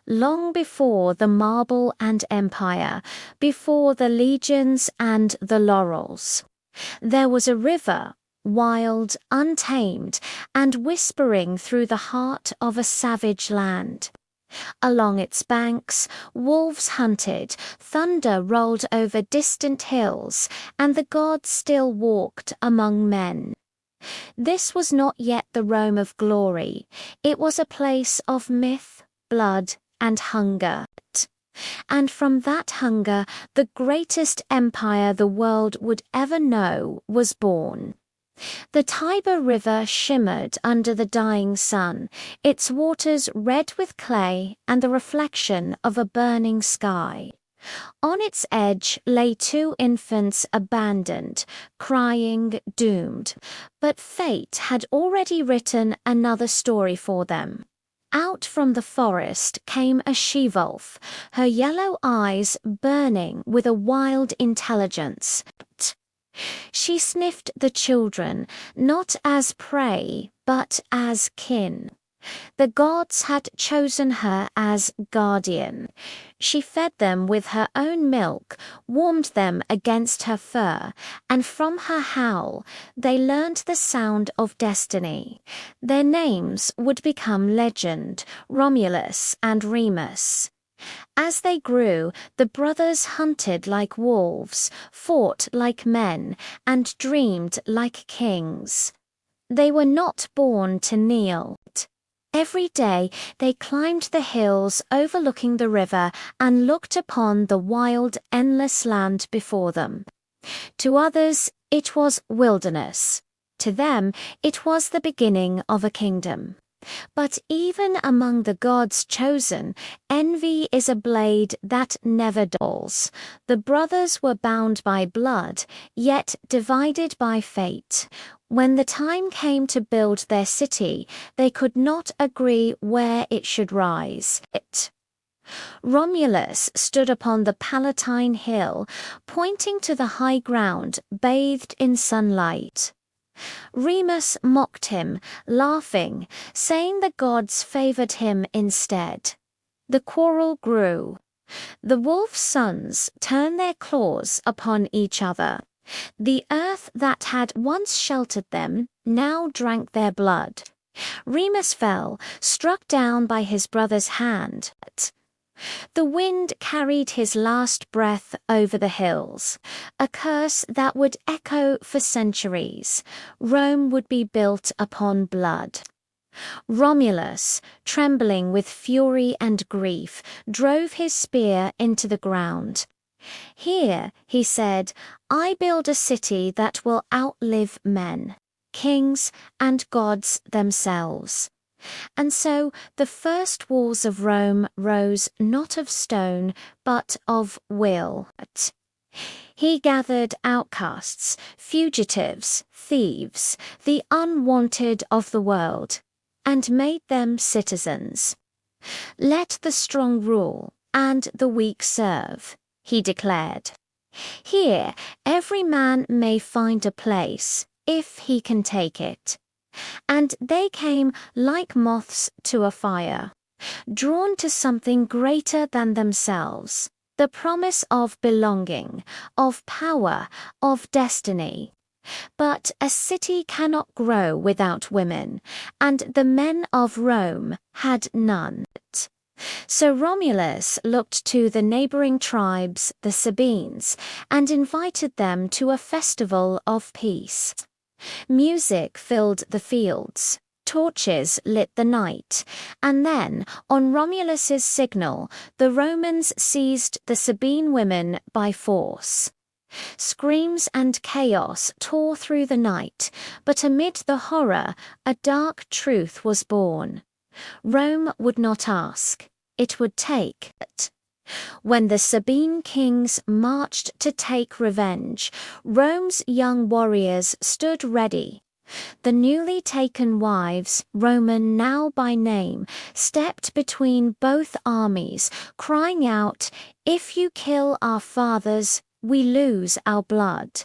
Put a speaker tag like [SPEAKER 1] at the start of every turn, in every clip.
[SPEAKER 1] long before the marble and empire, before the legions and the laurels. There was a river, wild, untamed, and whispering through the heart of a savage land. Along its banks, wolves hunted, thunder rolled over distant hills, and the gods still walked among men. This was not yet the Rome of glory. It was a place of myth, blood, and hunger. And from that hunger, the greatest empire the world would ever know was born. The Tiber River shimmered under the dying sun, its waters red with clay and the reflection of a burning sky. On its edge lay two infants abandoned, crying, doomed. But fate had already written another story for them. Out from the forest came a she-wolf, her yellow eyes burning with a wild intelligence. She sniffed the children, not as prey, but as kin. The gods had chosen her as guardian. She fed them with her own milk, warmed them against her fur, and from her howl they learned the sound of destiny. Their names would become legend, Romulus and Remus. As they grew, the brothers hunted like wolves, fought like men, and dreamed like kings. They were not born to kneel. Every day they climbed the hills overlooking the river and looked upon the wild, endless land before them. To others, it was wilderness. To them, it was the beginning of a kingdom. But even among the gods chosen, envy is a blade that never dulls. The brothers were bound by blood, yet divided by fate. When the time came to build their city, they could not agree where it should rise. Romulus stood upon the Palatine Hill, pointing to the high ground bathed in sunlight. Remus mocked him, laughing, saying the gods favored him instead. The quarrel grew. The wolf's sons turned their claws upon each other. The earth that had once sheltered them now drank their blood. Remus fell, struck down by his brother's hand. The wind carried his last breath over the hills, a curse that would echo for centuries. Rome would be built upon blood. Romulus, trembling with fury and grief, drove his spear into the ground. "Here," he said, "I build a city that will outlive men, kings, and gods themselves." And so the first walls of Rome rose not of stone, but of will. He gathered outcasts, fugitives, thieves, the unwanted of the world, and made them citizens. "Let the strong rule, and the weak serve," he declared. "Here every man may find a place, if he can take it." And they came like moths to a fire, drawn to something greater than themselves, the promise of belonging, of power, of destiny. But a city cannot grow without women, and the men of Rome had none. So Romulus looked to the neighboring tribes, the Sabines, and invited them to a festival of peace. Music filled the fields, torches lit the night, and then, on Romulus's signal, the Romans seized the Sabine women by force. Screams and chaos tore through the night, but amid the horror, a dark truth was born. Rome would not ask, it would take. When the Sabine kings marched to take revenge, Rome's young warriors stood ready. The newly taken wives, Roman now by name, stepped between both armies, crying out, "If you kill our fathers, we lose our blood.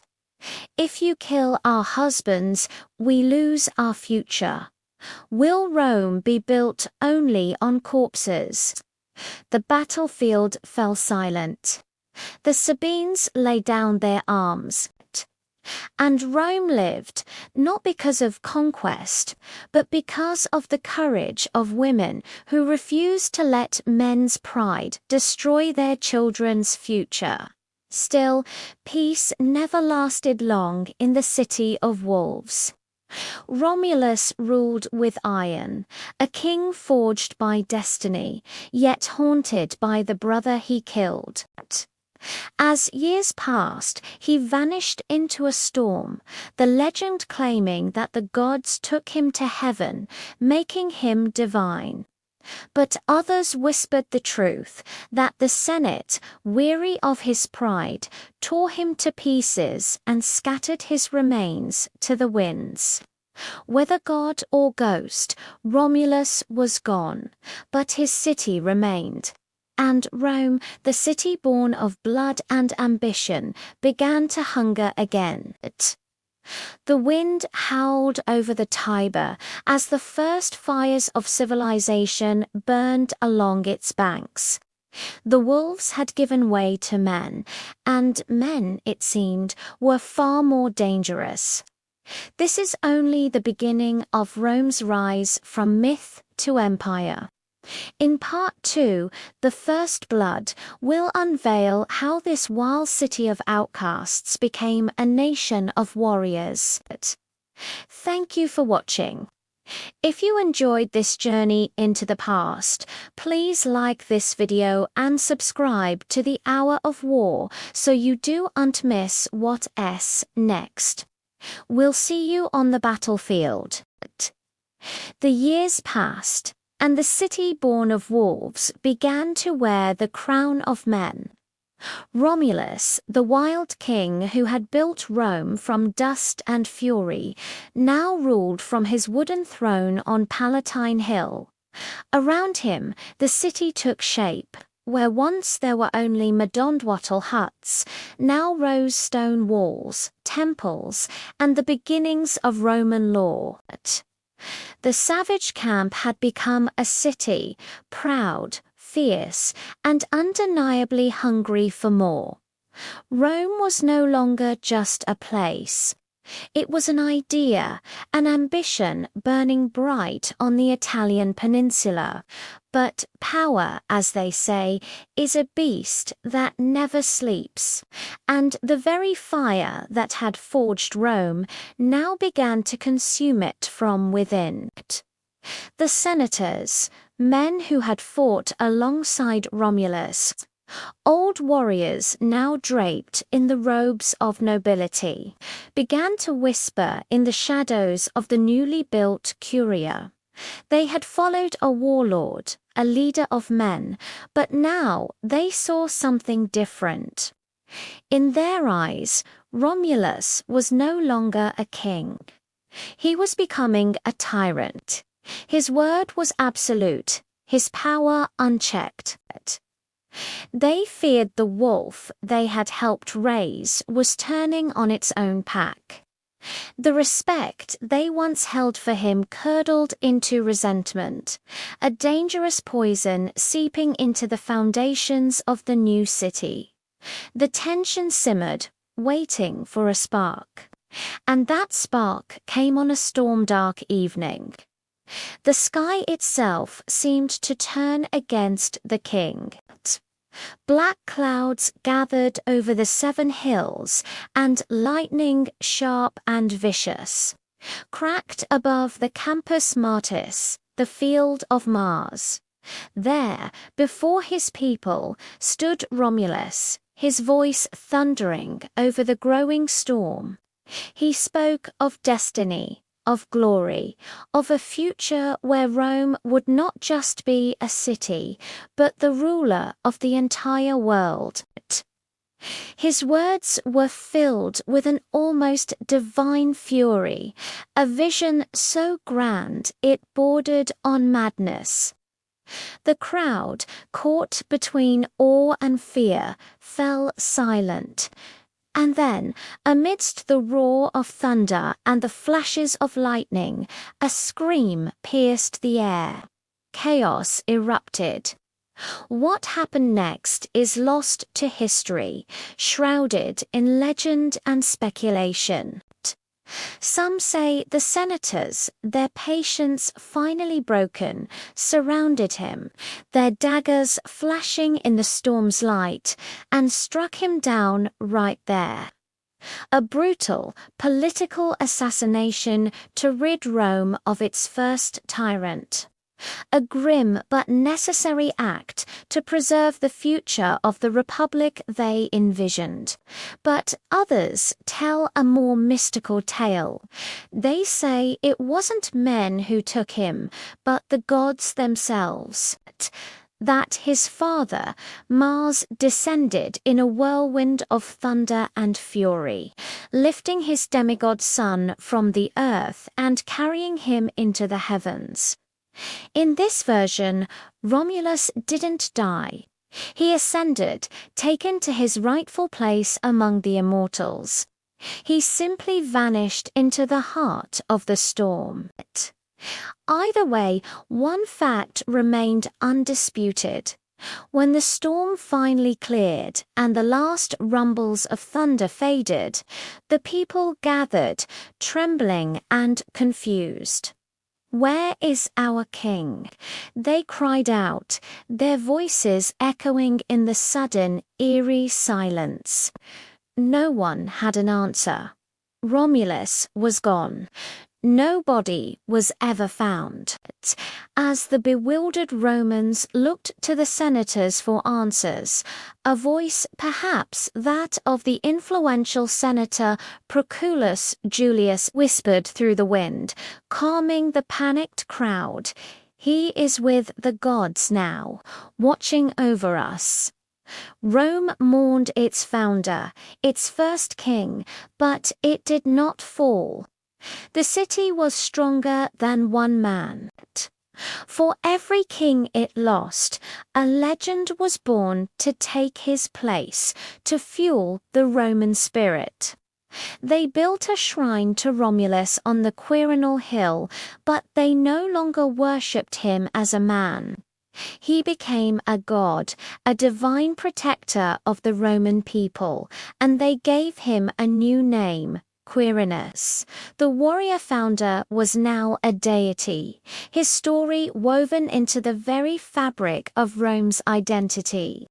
[SPEAKER 1] If you kill our husbands, we lose our future. Will Rome be built only on corpses?" The battlefield fell silent. The Sabines laid down their arms. And Rome lived, not because of conquest, but because of the courage of women who refused to let men's pride destroy their children's future. Still, peace never lasted long in the city of wolves. Romulus ruled with iron, a king forged by destiny, yet haunted by the brother he killed. As years passed, he vanished into a storm, the legend claiming that the gods took him to heaven, making him divine. But others whispered the truth, that the Senate, weary of his pride, tore him to pieces and scattered his remains to the winds. Whether god or ghost, Romulus was gone, but his city remained. And Rome, the city born of blood and ambition, began to hunger again. The wind howled over the Tiber as the first fires of civilization burned along its banks. The wolves had given way to men, and men, it seemed, were far more dangerous. This is only the beginning of Rome's rise from myth to empire. In Part 2, The First Blood, we'll unveil how this wild city of outcasts became a nation of warriors. Thank you for watching. If you enjoyed this journey into the past, please like this video and subscribe to the Hour of War so you don't miss what's next. We'll see you on the battlefield. The years passed, and the city born of wolves began to wear the crown of men. Romulus, the wild king who had built Rome from dust and fury, now ruled from his wooden throne on Palatine Hill. Around him, the city took shape. Where once there were only Madondwattle huts, now rose stone walls, temples, and the beginnings of Roman law. The savage camp had become a city, proud, fierce, and undeniably hungry for more. Rome was no longer just a place. It was an idea, an ambition burning bright on the Italian peninsula. But power, as they say, is a beast that never sleeps, and the very fire that had forged Rome now began to consume it from within. The senators, men who had fought alongside Romulus, old warriors now draped in the robes of nobility, began to whisper in the shadows of the newly built Curia. They had followed a warlord, a leader of men, but now they saw something different. In their eyes, Romulus was no longer a king. He was becoming a tyrant. His word was absolute, his power unchecked. They feared the wolf they had helped raise was turning on its own pack. The respect they once held for him curdled into resentment, a dangerous poison seeping into the foundations of the new city. The tension simmered, waiting for a spark. And that spark came on a storm-dark evening. The sky itself seemed to turn against the king. Black clouds gathered over the 7 hills, and lightning, sharp and vicious, cracked above the Campus Martis, the field of Mars. There, before his people, stood Romulus, his voice thundering over the growing storm. He spoke of destiny, of glory, of a future where Rome would not just be a city, but the ruler of the entire world. His words were filled with an almost divine fury, a vision so grand it bordered on madness. The crowd, caught between awe and fear, fell silent. And then, amidst the roar of thunder and the flashes of lightning, a scream pierced the air. Chaos erupted. What happened next is lost to history, shrouded in legend and speculation. Some say the senators, their patience finally broken, surrounded him, their daggers flashing in the storm's light, and struck him down right there. A brutal political assassination to rid Rome of its first tyrant. A grim but necessary act to preserve the future of the republic they envisioned. But others tell a more mystical tale. They say it wasn't men who took him, but the gods themselves. That his father, Mars, descended in a whirlwind of thunder and fury, lifting his demigod son from the earth and carrying him into the heavens. In this version, Romulus didn't die. He ascended, taken to his rightful place among the immortals. He simply vanished into the heart of the storm. Either way, one fact remained undisputed. When the storm finally cleared and the last rumbles of thunder faded, the people gathered, trembling and confused. "Where is our king?" they cried out, their voices echoing in the sudden, eerie silence. No one had an answer. Romulus was gone. No body was ever found. As the bewildered Romans looked to the senators for answers, a voice, perhaps that of the influential senator Proculus Julius, whispered through the wind, calming the panicked crowd, "He is with the gods now, watching over us." Rome mourned its founder, its first king, but it did not fall. The city was stronger than one man. For every king it lost, a legend was born to take his place, to fuel the Roman spirit. They built a shrine to Romulus on the Quirinal hill, but they no longer worshipped him as a man. He became a god, a divine protector of the Roman people, and they gave him a new name, Quirinus. The warrior founder was now a deity, his story woven into the very fabric of Rome's identity.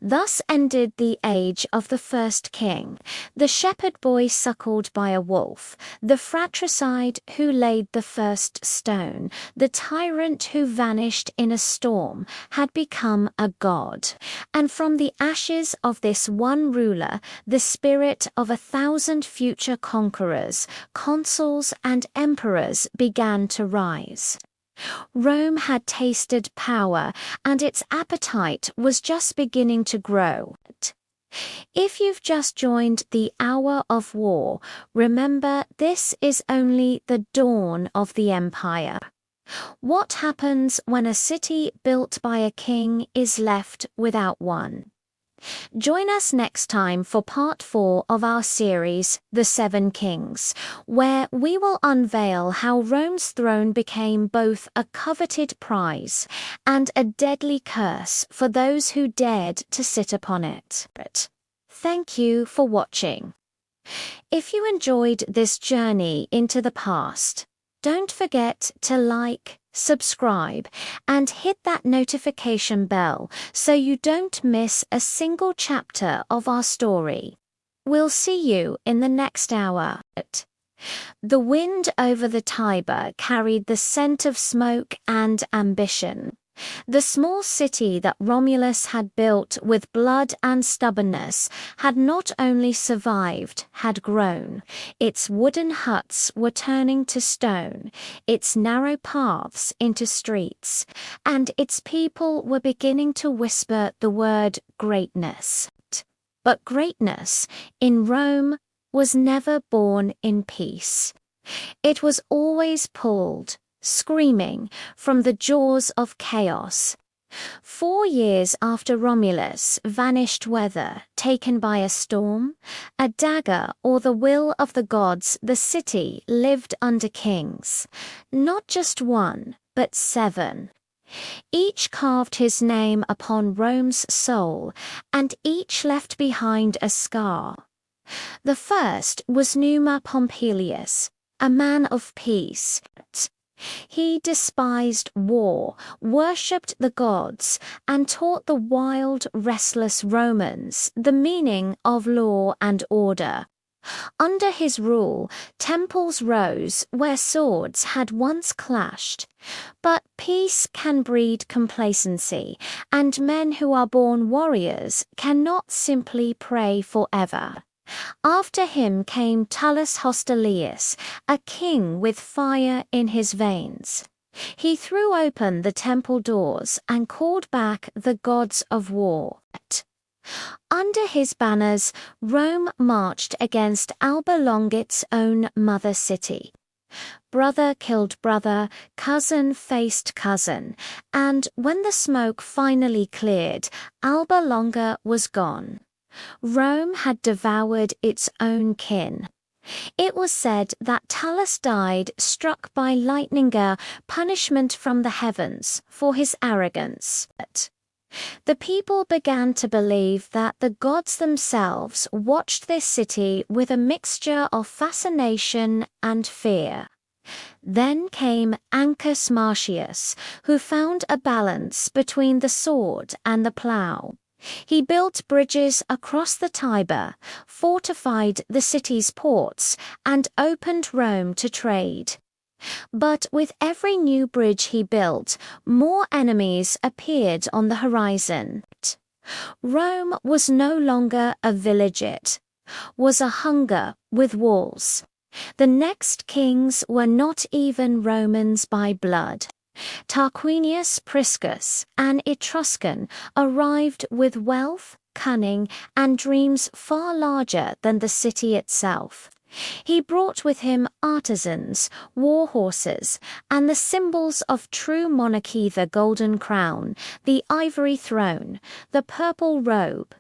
[SPEAKER 1] Thus ended the age of the first king, the shepherd boy suckled by a wolf, the fratricide who laid the first stone, the tyrant who vanished in a storm, had become a god. And from the ashes of this one ruler, the spirit of 1,000 future conquerors, consuls and emperors began to rise. Rome had tasted power, and its appetite was just beginning to grow. If you've just joined the Hour of War, remember this is only the dawn of the empire. What happens when a city built by a king is left without one? Join us next time for part 4 of our series, The Seven Kings, where we will unveil how Rome's throne became both a coveted prize and a deadly curse for those who dared to sit upon it. Thank you for watching. If you enjoyed this journey into the past, don't forget to like, subscribe, and hit that notification bell so you don't miss a single chapter of our story. We'll see you in the next hour. The wind over the Tiber carried the scent of smoke and ambition. The small city that Romulus had built with blood and stubbornness had not only survived, had grown. Its wooden huts were turning to stone, its narrow paths into streets, and its people were beginning to whisper the word greatness. But greatness, in Rome, was never born in peace. It was always pulled, screaming, from the jaws of chaos. 4 years after Romulus vanished, whether taken by a storm, a dagger, or the will of the gods, the city lived under kings. Not just one, but 7. Each carved his name upon Rome's soul, and each left behind a scar. The first was Numa Pompilius, a man of peace. He despised war, worshipped the gods, and taught the wild, restless Romans the meaning of law and order. Under his rule, temples rose where swords had once clashed. But peace can breed complacency, and men who are born warriors cannot simply pray forever. After him came Tullus Hostilius, a king with fire in his veins. He threw open the temple doors and called back the gods of war. Under his banners, Rome marched against Alba Longit's own mother city. Brother killed brother, cousin faced cousin, and when the smoke finally cleared, Alba Longa was gone. Rome had devoured its own kin. It was said that Tullus died struck by lightning, punishment from the heavens for his arrogance. The people began to believe that the gods themselves watched this city with a mixture of fascination and fear. Then came Ancus Marcius, who found a balance between the sword and the plough. He built bridges across the Tiber, fortified the city's ports, and opened Rome to trade. But with every new bridge he built, more enemies appeared on the horizon. Rome was no longer a village, it was a hunger with walls. The next kings were not even Romans by blood. Tarquinius Priscus, an Etruscan, arrived with wealth, cunning, and dreams far larger than the city itself. He brought with him artisans, war horses, and the symbols of true monarchy: the golden crown, the ivory throne, the purple robe.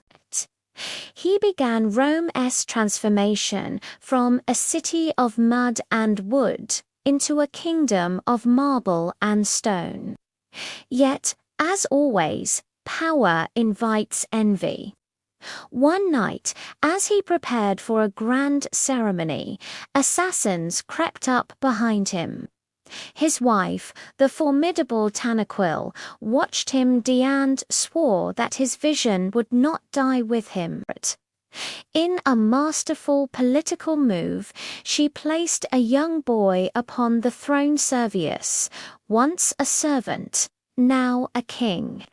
[SPEAKER 1] He began Rome's transformation from a city of mud and wood into a kingdom of marble and stone. Yet, as always, power invites envy. One night, as he prepared for a grand ceremony, assassins crept up behind him. His wife, the formidable Tanaquil, watched him and swore that his vision would not die with him. In a masterful political move, she placed a young boy upon the throne. Servius, once a servant, now a king.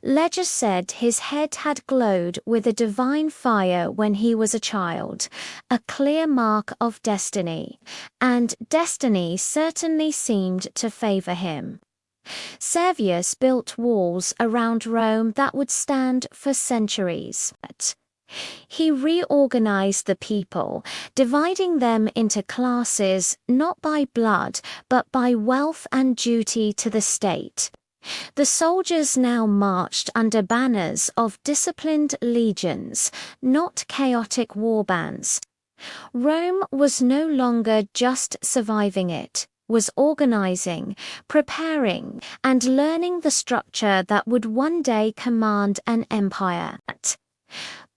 [SPEAKER 1] Legend said his head had glowed with a divine fire when he was a child, a clear mark of destiny, and destiny certainly seemed to favor him. Servius built walls around Rome that would stand for centuries. He reorganized the people, dividing them into classes not by blood but by wealth and duty to the state. The soldiers now marched under banners of disciplined legions, not chaotic war bands. Rome was no longer just surviving, it was organizing, preparing, and learning the structure that would one day command an empire.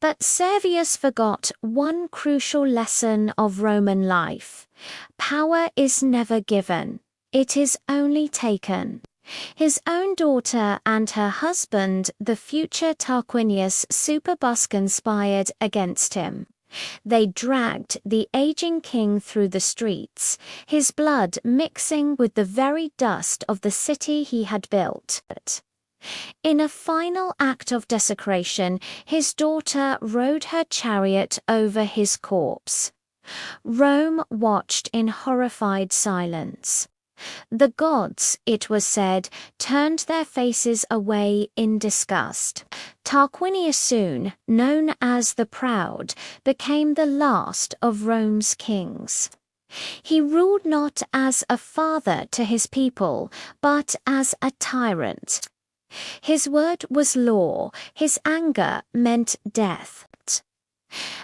[SPEAKER 1] But Servius forgot one crucial lesson of Roman life. Power is never given, it is only taken. His own daughter and her husband, the future Tarquinius Superbus, conspired against him. They dragged the aging king through the streets, his blood mixing with the very dust of the city he had built. In a final act of desecration, his daughter rode her chariot over his corpse. Rome watched in horrified silence. The gods, it was said, turned their faces away in disgust. Tarquinius, soon known as the Proud, became the last of Rome's kings. He ruled not as a father to his people, but as a tyrant. His word was law, his anger meant death.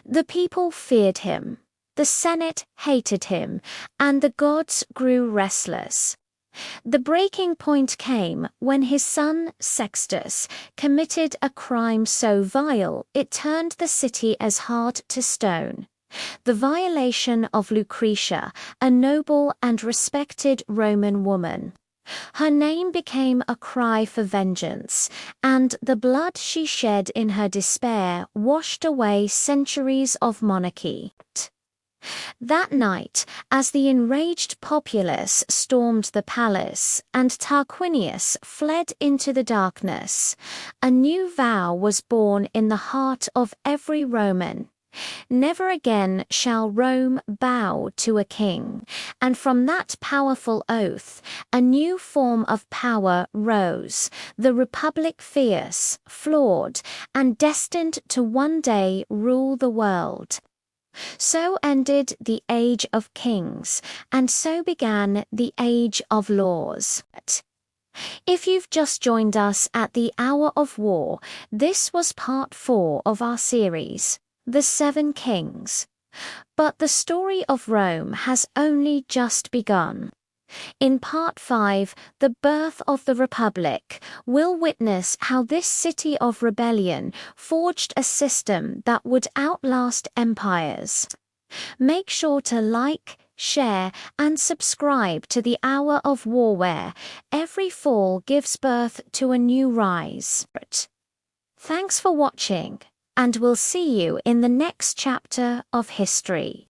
[SPEAKER 1] The people feared him. The Senate hated him, and the gods grew restless. The breaking point came when his son Sextus committed a crime so vile it turned the city as hard to stone. The violation of Lucretia, a noble and respected Roman woman. Her name became a cry for vengeance, and the blood she shed in her despair washed away centuries of monarchy. That night, as the enraged populace stormed the palace and Tarquinius fled into the darkness, a new vow was born in the heart of every Roman. Never again shall Rome bow to a king, and from that powerful oath, a new form of power rose, the Republic fierce, flawed, and destined to one day rule the world. So ended the age of kings, and so began the age of laws. If you've just joined us at the Hour of War, this was part 4 of our series, The 7 Kings. But the story of Rome has only just begun. In part 5, The Birth of the Republic, we'll witness how this city of rebellion forged a system that would outlast empires. Make sure to like, share, and subscribe to the Hour of War, where every fall gives birth to a new rise. Thanks for watching, and we'll see you in the next chapter of history.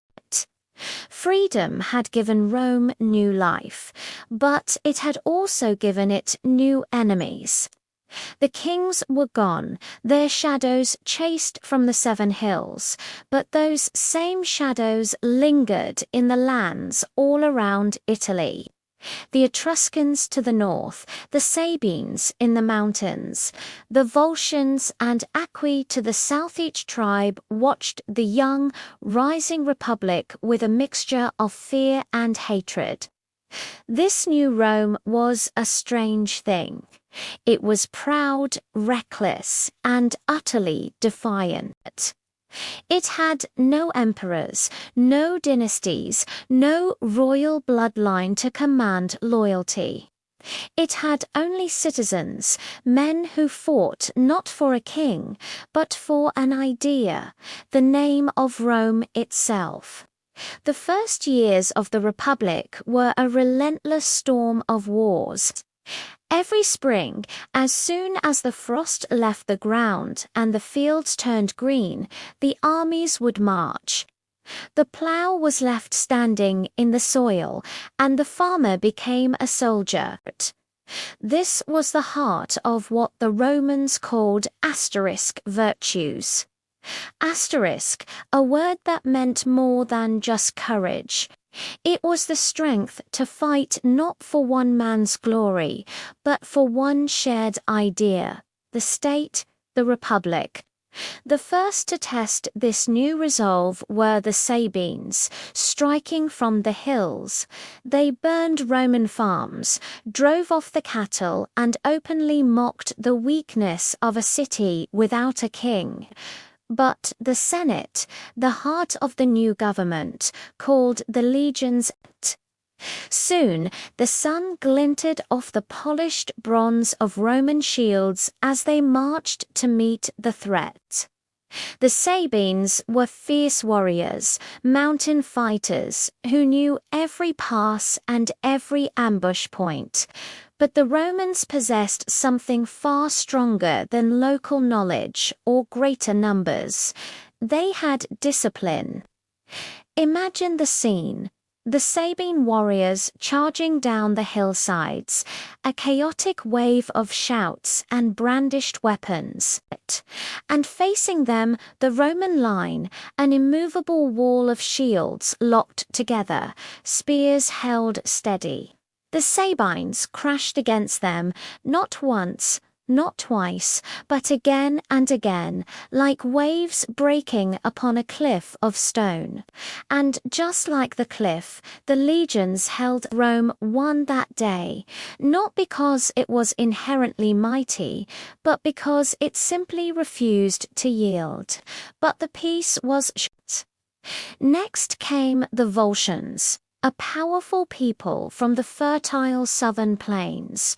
[SPEAKER 1] Freedom had given Rome new life, but it had also given it new enemies. The kings were gone, their shadows chased from the 7 hills, but those same shadows lingered in the lands all around Italy. The Etruscans to the north, the Sabines in the mountains, the Volscians and Aqui to the south. Each tribe watched the young, rising republic with a mixture of fear and hatred. This new Rome was a strange thing. It was proud, reckless, and utterly defiant. It had no emperors, no dynasties, no royal bloodline to command loyalty. It had only citizens, men who fought not for a king, but for an idea, the name of Rome itself. The first years of the Republic were a relentless storm of wars. Every spring, as soon as the frost left the ground and the fields turned green, the armies would march. The plough was left standing in the soil, and the farmer became a soldier. This was the heart of what the Romans called asterisk virtues. Asterisk, a word that meant more than just courage. It was the strength to fight not for one man's glory, but for one shared idea, the state, the republic. The first to test this new resolve were the Sabines, striking from the hills. They burned Roman farms, drove off the cattle, and openly mocked the weakness of a city without a king. But the Senate, the heart of the new government, called the legions. Soon the sun glinted off the polished bronze of Roman shields as they marched to meet the threat. The Sabines were fierce warriors, mountain fighters, who knew every pass and every ambush point. But the Romans possessed something far stronger than local knowledge or greater numbers. They had discipline. Imagine the scene. The Sabine warriors charging down the hillsides, a chaotic wave of shouts and brandished weapons. And facing them, the Roman line, an immovable wall of shields locked together, spears held steady. The Sabines crashed against them, not once, not twice, but again and again, like waves breaking upon a cliff of stone. And just like the cliff, the legions held. Rome won that day, not because it was inherently mighty, but because it simply refused to yield. But the peace was short. Next came the Volscians. a powerful people from the fertile southern plains,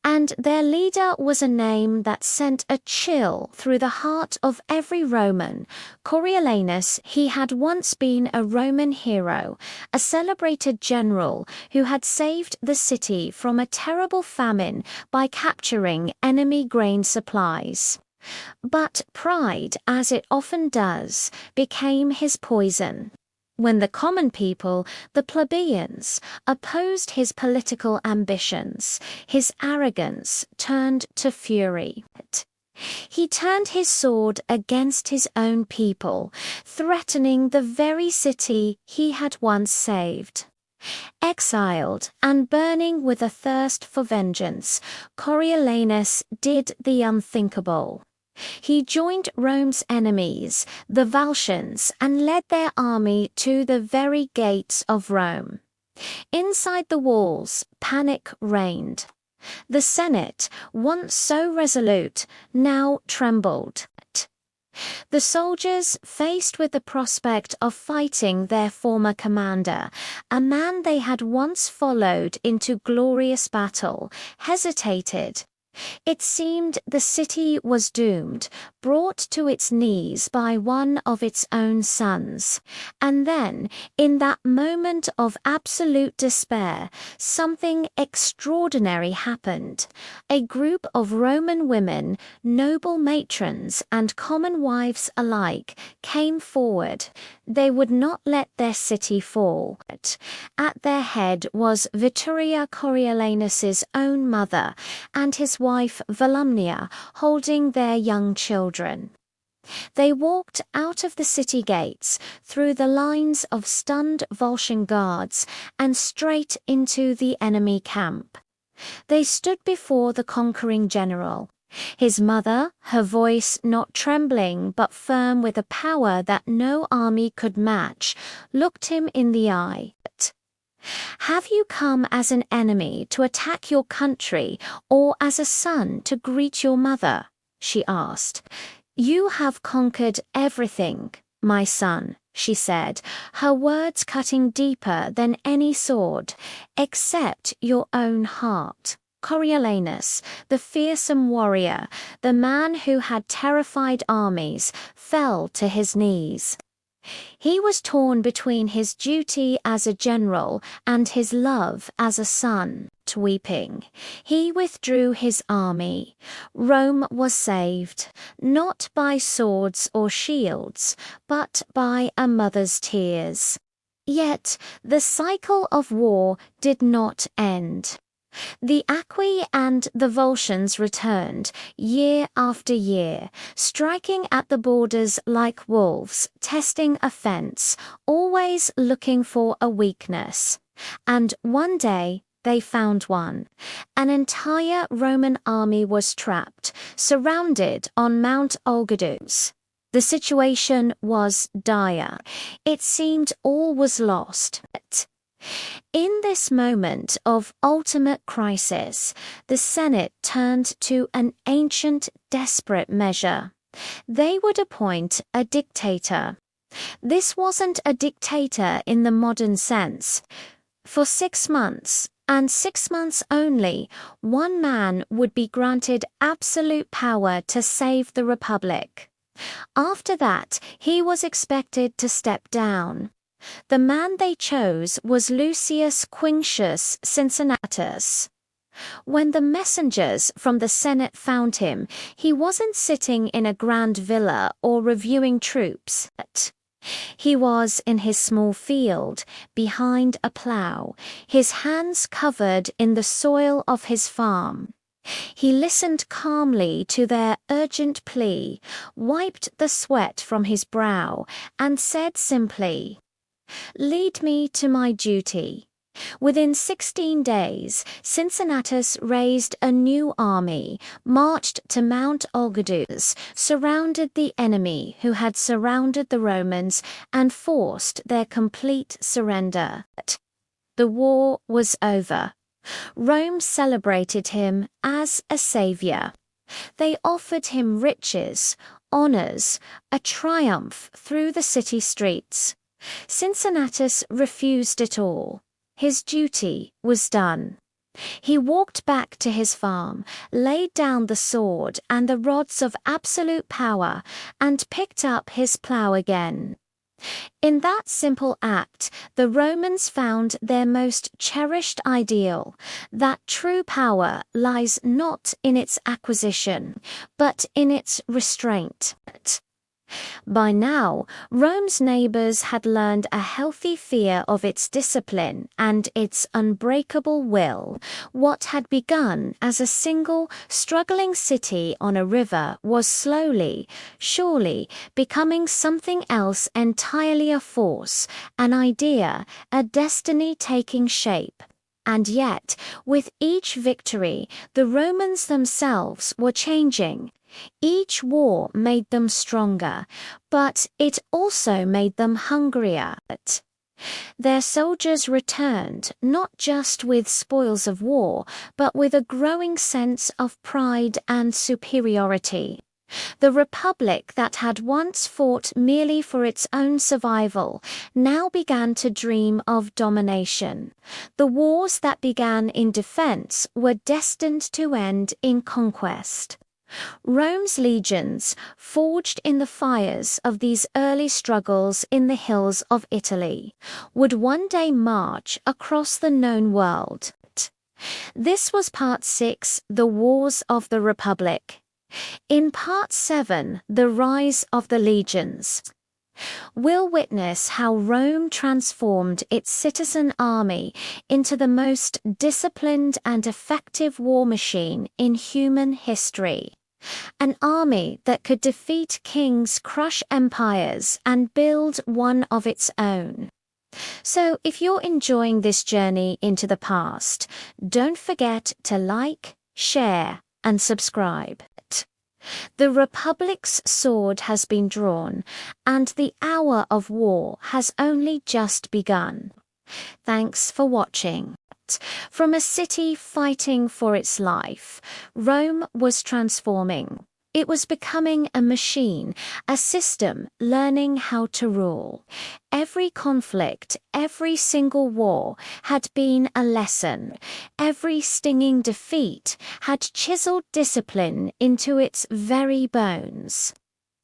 [SPEAKER 1] and their leader was a name that sent a chill through the heart of every Roman. Coriolanus. He had once been a Roman hero, a celebrated general who had saved the city from a terrible famine by capturing enemy grain supplies. But pride, as it often does, became his poison. When the common people, the plebeians, opposed his political ambitions, his arrogance turned to fury. He turned his sword against his own people, threatening the very city he had once saved. Exiled and burning with a thirst for vengeance, Coriolanus did the unthinkable. He joined Rome's enemies, the Volscians, and led their army to the very gates of Rome. Inside the walls, panic reigned. The Senate, once so resolute, now trembled. The soldiers, faced with the prospect of fighting their former commander, a man they had once followed into glorious battle, hesitated. It seemed the city was doomed, brought to its knees by one of its own sons. And then, in that moment of absolute despair, something extraordinary happened. A group of Roman women, noble matrons and common wives alike, came forward. They would not let their city fall. At their head was Vittoria Coriolanus's own mother and his wife Volumnia, holding their young children. They walked out of the city gates, through the lines of stunned Volscian guards, and straight into the enemy camp. They stood before the conquering general. His mother, her voice not trembling but firm with a power that no army could match, looked him in the eye. "Have you come as an enemy to attack your country, or as a son to greet your mother?" she asked. "You have conquered everything, my son," she said, her words cutting deeper than any sword, "except your own heart." Coriolanus, the fearsome warrior, the man who had terrified armies, fell to his knees. He was torn between his duty as a general and his love as a son. Weeping, he withdrew his army. Rome was saved, not by swords or shields, but by a mother's tears. Yet the cycle of war did not end. The Aqui and the Volscians returned, year after year, striking at the borders like wolves, testing a fence, always looking for a weakness. And one day they found one. An entire Roman army was trapped, surrounded on Mount Olgidus. The situation was dire. It seemed all was lost. In this moment of ultimate crisis, the Senate turned to an ancient, desperate measure. They would appoint a dictator. This wasn't a dictator in the modern sense. For 6 months, and 6 months only, one man would be granted absolute power to save the Republic. After that, he was expected to step down. The man they chose was Lucius Quinctius Cincinnatus. When the messengers from the Senate found him, he wasn't sitting in a grand villa or reviewing troops. He was in his small field, behind a plough, his hands covered in the soil of his farm. He listened calmly to their urgent plea, wiped the sweat from his brow, and said simply, "Lead me to my duty." Within 16 days, Cincinnatus raised a new army, marched to Mount Olgidus, surrounded the enemy who had surrounded the Romans, and forced their complete surrender. The war was over. Rome celebrated him as a savior. They offered him riches, honors, a triumph through the city streets. Cincinnatus refused it all. His duty was done. He walked back to his farm, laid down the sword and the rods of absolute power, and picked up his plough again. In that simple act, the Romans found their most cherished ideal, that true power lies not in its acquisition, but in its restraint. By now, Rome's neighbors had learned a healthy fear of its discipline and its unbreakable will. What had begun as a single, struggling city on a river was slowly, surely, becoming something else entirely, a force, an idea, a destiny taking shape. And yet, with each victory, the Romans themselves were changing. Each war made them stronger, but it also made them hungrier. Their soldiers returned not just with spoils of war, but with a growing sense of pride and superiority. The republic that had once fought merely for its own survival now began to dream of domination. The wars that began in defense were destined to end in conquest. Rome's legions, forged in the fires of these early struggles in the hills of Italy, would one day march across the known world. This was Part 6, The Wars of the Republic. In Part 7, The Rise of the Legions, we'll witness how Rome transformed its citizen army into the most disciplined and effective war machine in human history. An army that could defeat kings, crush empires, and build one of its own. So if you're enjoying this journey into the past, don't forget to like, share, and subscribe. The Republic's sword has been drawn, and the hour of war has only just begun. Thanks for watching. From a city fighting for its life, Rome was transforming. It was becoming a machine, a system learning how to rule. Every conflict, every single war had been a lesson. Every stinging defeat had chiseled discipline into its very bones.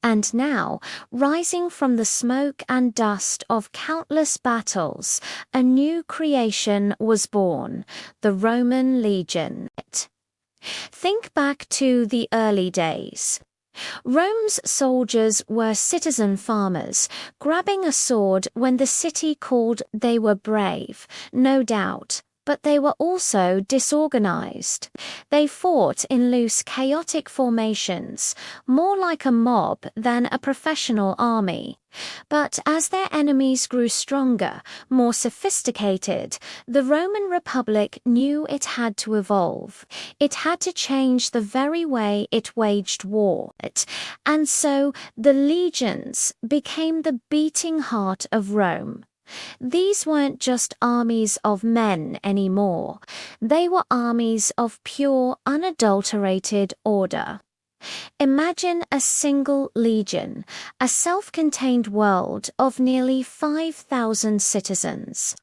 [SPEAKER 1] And now, rising from the smoke and dust of countless battles, a new creation was born, the Roman legion. Think back to the early days. Rome's soldiers were citizen farmers, grabbing a sword when the city called. They were brave, no doubt, but they were also disorganized. They fought in loose, chaotic formations, more like a mob than a professional army. But as their enemies grew stronger, more sophisticated, the Roman Republic knew it had to evolve. It had to change the very way it waged war. And so the legions became the beating heart of Rome. These weren't just armies of men anymore. They were armies of pure, unadulterated order. Imagine a single legion, a self-contained world of nearly 5,000 citizens.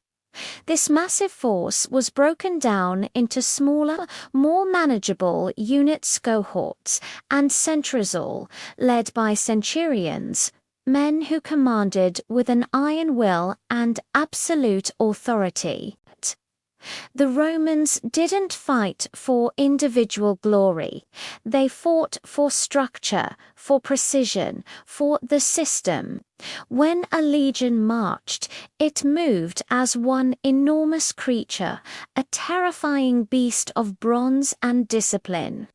[SPEAKER 1] This massive force was broken down into smaller, more manageable units, cohorts, and centrosol, led by centurions, men who commanded with an iron will and absolute authority. The Romans didn't fight for individual glory. They fought for structure, for precision, for the system. When a legion marched, it moved as one enormous creature, a terrifying beast of bronze and discipline.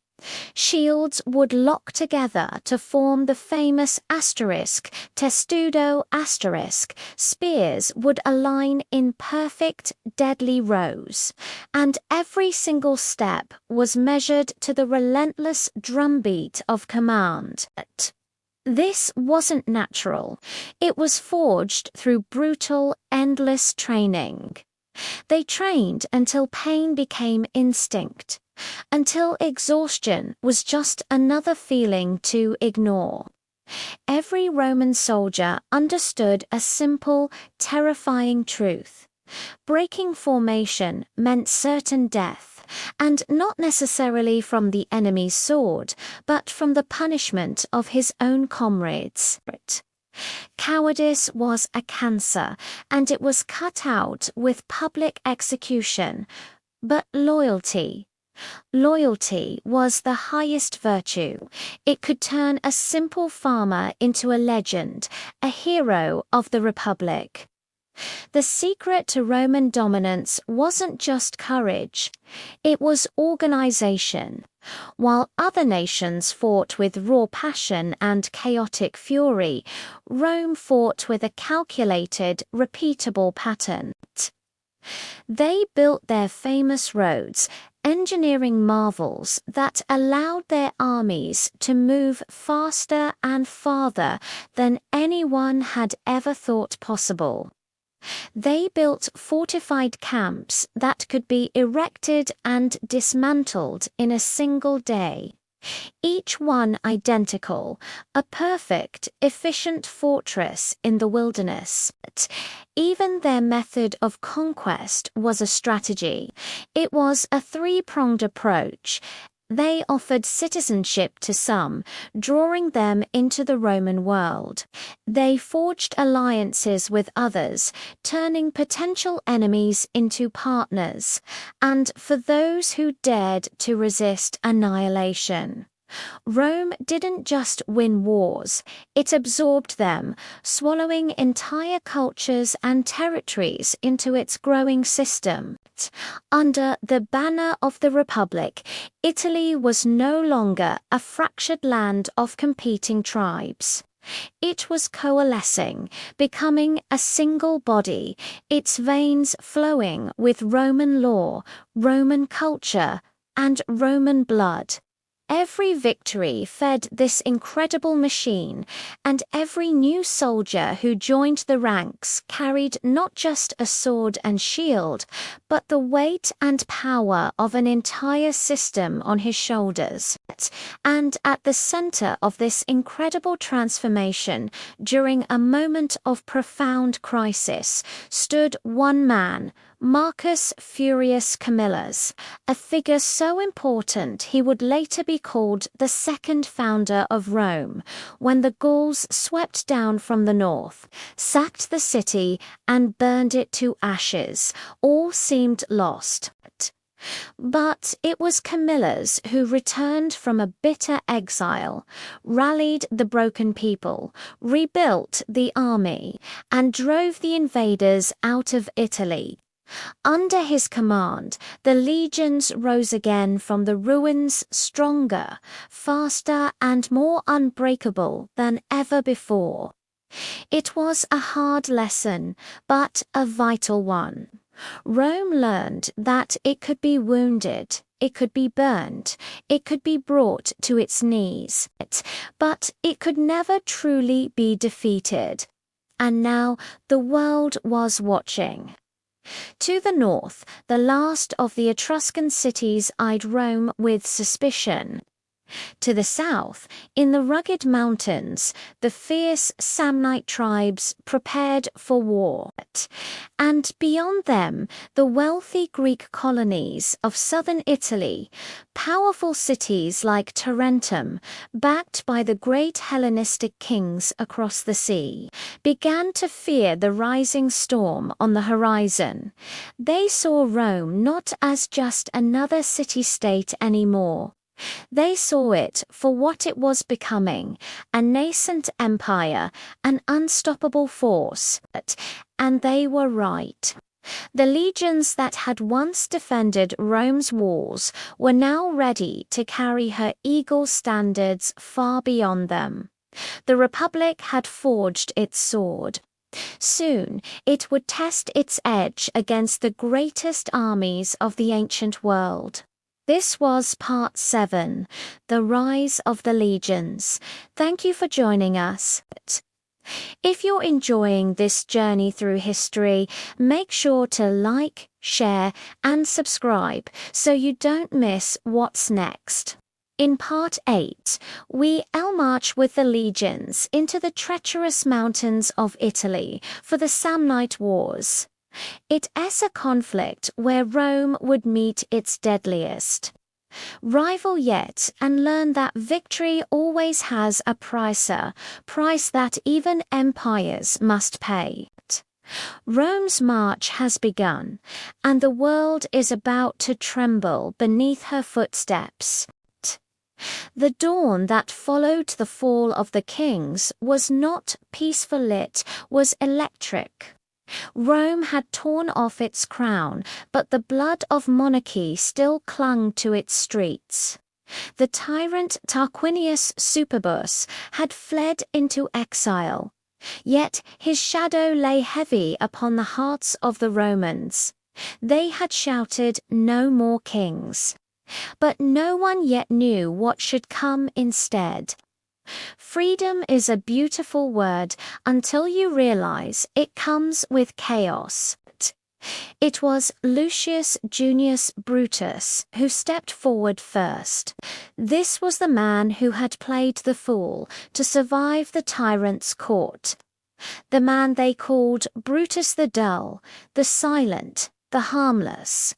[SPEAKER 1] Shields would lock together to form the famous asterisk, testudo asterisk. Spears would align in perfect, deadly rows, and every single step was measured to the relentless drumbeat of command. This wasn't natural. It was forged through brutal, endless training. They trained until pain became instinct, until exhaustion was just another feeling to ignore. Every Roman soldier understood a simple, terrifying truth. Breaking formation meant certain death, and not necessarily from the enemy's sword, but from the punishment of his own comrades. Cowardice was a cancer, and it was cut out with public execution. But loyalty was the highest virtue. It could turn a simple farmer into a legend, a hero of the Republic. The secret to Roman dominance wasn't just courage, it was organization. While other nations fought with raw passion and chaotic fury, Rome fought with a calculated, repeatable pattern. They built their famous roads, engineering marvels that allowed their armies to move faster and farther than anyone had ever thought possible. They built fortified camps that could be erected and dismantled in a single day. Each one identical, a perfect, efficient fortress in the wilderness. Even their method of conquest was a strategy. It was a three-pronged approach. They offered citizenship to some, drawing them into the Roman world. They forged alliances with others, turning potential enemies into partners, and for those who dared to resist annihilation. Rome didn't just win wars, it absorbed them, swallowing entire cultures and territories into its growing system. Under the banner of the Republic, Italy was no longer a fractured land of competing tribes. It was coalescing, becoming a single body, its veins flowing with Roman law, Roman culture, and Roman blood. Every victory fed this incredible machine, and every new soldier who joined the ranks carried not just a sword and shield, but the weight and power of an entire system on his shoulders. And at the center of this incredible transformation, during a moment of profound crisis, stood one man, Marcus Furius Camillus, a figure so important he would later be called the second founder of Rome, when the Gauls swept down from the north, sacked the city, and burned it to ashes. All seemed lost. But it was Camillus who returned from a bitter exile, rallied the broken people, rebuilt the army, and drove the invaders out of Italy. Under his command, the legions rose again from the ruins stronger, faster, and more unbreakable than ever before. It was a hard lesson, but a vital one. Rome learned that it could be wounded, it could be burned, it could be brought to its knees, but it could never truly be defeated. And now the world was watching. To the north, the last of the Etruscan cities eyed Rome with suspicion. To the south, in the rugged mountains, the fierce Samnite tribes prepared for war. And beyond them, the wealthy Greek colonies of southern Italy, powerful cities like Tarentum, backed by the great Hellenistic kings across the sea, began to fear the rising storm on the horizon. They saw Rome not as just another city-state anymore. They saw it for what it was becoming, a nascent empire, an unstoppable force. And they were right. The legions that had once defended Rome's walls were now ready to carry her eagle standards far beyond them. The Republic had forged its sword. Soon it would test its edge against the greatest armies of the ancient world. This was part 7, The Rise of the Legions. Thank you for joining us. If you're enjoying this journey through history, make sure to like, share, and subscribe so you don't miss what's next. In Part 8, we'll march with the legions into the treacherous mountains of Italy for the Samnite Wars. It is a conflict where Rome would meet its deadliest rival yet and learn that victory always has a price that even empires must pay. Rome's march has begun, and the world is about to tremble beneath her footsteps. The dawn that followed the fall of the kings was not peaceful, it was electric. Rome had torn off its crown, but the blood of monarchy still clung to its streets. The tyrant Tarquinius Superbus had fled into exile, yet his shadow lay heavy upon the hearts of the Romans. They had shouted, "No more kings." But no one yet knew what should come instead. Freedom is a beautiful word until you realize it comes with chaos. It was Lucius Junius Brutus who stepped forward first. This was the man who had played the fool to survive the tyrant's court. The man they called Brutus the Dull, the Silent, the Harmless.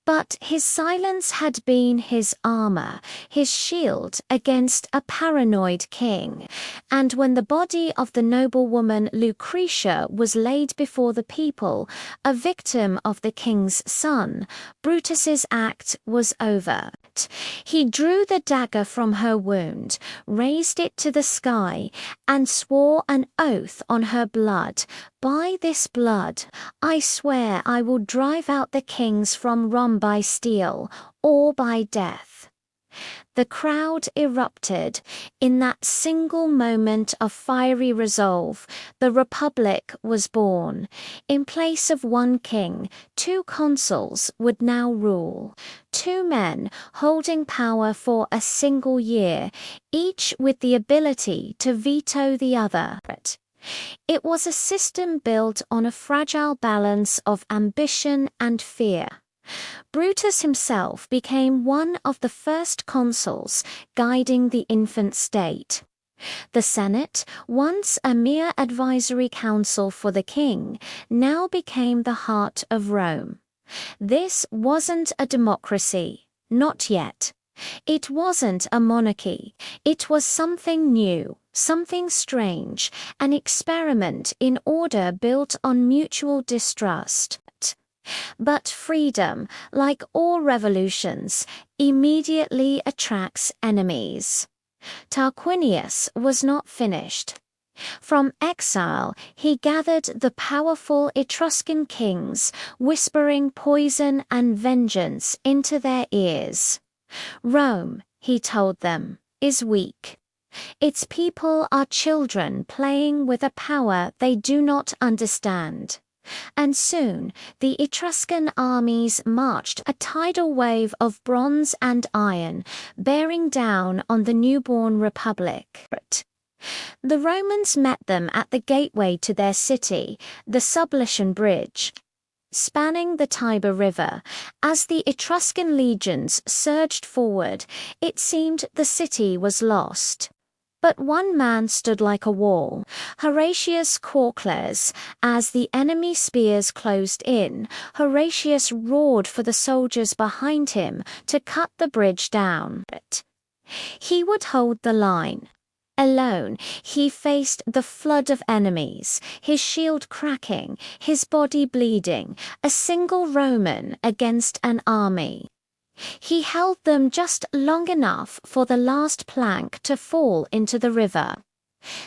[SPEAKER 1] But his silence had been his armor, his shield against a paranoid king. And when the body of the noblewoman Lucretia was laid before the people, a victim of the king's son, Brutus's act was over. He drew the dagger from her wound, raised it to the sky, and swore an oath on her blood. "By this blood, I swear I will drive out the kings from Rome by steel or by death." The crowd erupted. In that single moment of fiery resolve, the Republic was born. In place of one king, two consuls would now rule. Two men holding power for a single year, each with the ability to veto the other. It was a system built on a fragile balance of ambition and fear. Brutus himself became one of the first consuls guiding the infant state. The Senate, once a mere advisory council for the king, now became the heart of Rome. This wasn't a democracy, not yet. It wasn't a monarchy. It was something new, something strange, an experiment in order built on mutual distrust. But freedom, like all revolutions, immediately attracts enemies. Tarquinius was not finished. From exile, he gathered the powerful Etruscan kings, whispering poison and vengeance into their ears. "Rome," he told them, "is weak. Its people are children playing with a power they do not understand." And soon the Etruscan armies marched, a tidal wave of bronze and iron, bearing down on the newborn republic. The Romans met them at the gateway to their city, the Sublician Bridge, spanning the Tiber River. As the Etruscan legions surged forward, it seemed the city was lost. But one man stood like a wall, Horatius Cocles. As the enemy spears closed in, Horatius roared for the soldiers behind him to cut the bridge down. He would hold the line. Alone, he faced the flood of enemies, his shield cracking, his body bleeding, a single Roman against an army. He held them just long enough for the last plank to fall into the river.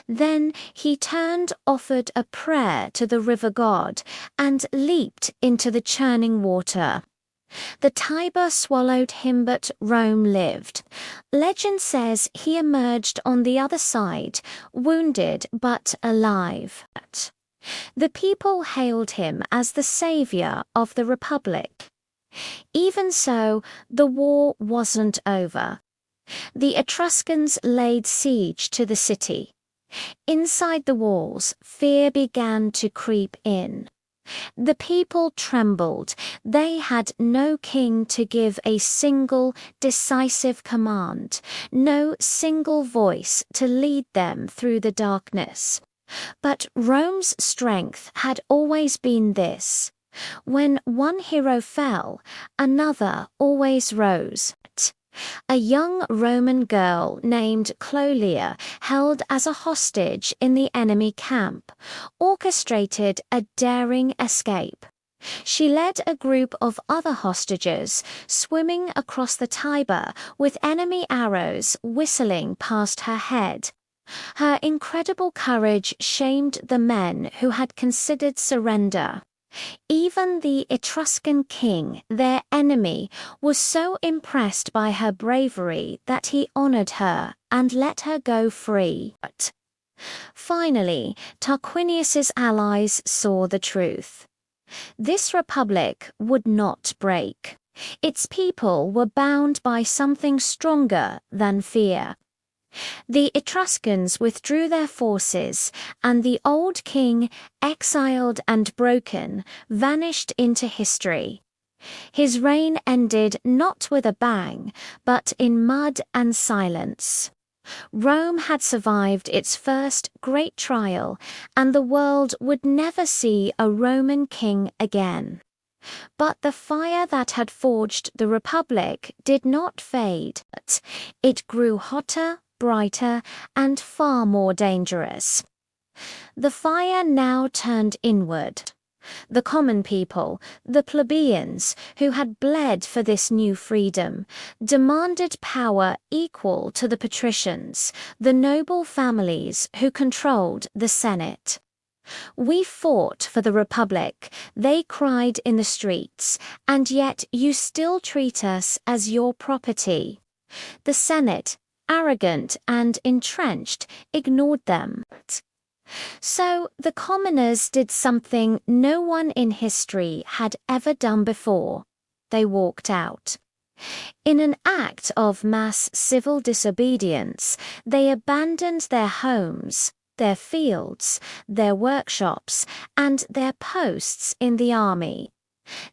[SPEAKER 1] Then he turned, offered a prayer to the river god, and leaped into the churning water. The Tiber swallowed him, but Rome lived. Legend says he emerged on the other side, wounded but alive. The people hailed him as the savior of the Republic. Even so, the war wasn't over. The Etruscans laid siege to the city. Inside the walls, fear began to creep in. The people trembled. They had no king to give a single decisive command, no single voice to lead them through the darkness. But Rome's strength had always been this: when one hero fell, another always rose. A young Roman girl named Cloelia, held as a hostage in the enemy camp, orchestrated a daring escape. She led a group of other hostages, swimming across the Tiber with enemy arrows whistling past her head. Her incredible courage shamed the men who had considered surrender. Even the Etruscan king, their enemy, was so impressed by her bravery that he honored her and let her go free. But finally, Tarquinius's allies saw the truth. This republic would not break. Its people were bound by something stronger than fear. The Etruscans withdrew their forces, and the old king, exiled and broken, vanished into history. His reign ended not with a bang, but in mud and silence. Rome had survived its first great trial, and the world would never see a Roman king again. But the fire that had forged the Republic did not fade. It grew hotter, brighter, and far more dangerous. The fire now turned inward. The common people, the plebeians, who had bled for this new freedom, demanded power equal to the patricians, the noble families who controlled the Senate. "We fought for the Republic," they cried in the streets, "and yet you still treat us as your property." The Senate, arrogant and entrenched, ignored them. So the commoners did something no one in history had ever done before. They walked out. In an act of mass civil disobedience, they abandoned their homes, their fields, their workshops, and their posts in the army.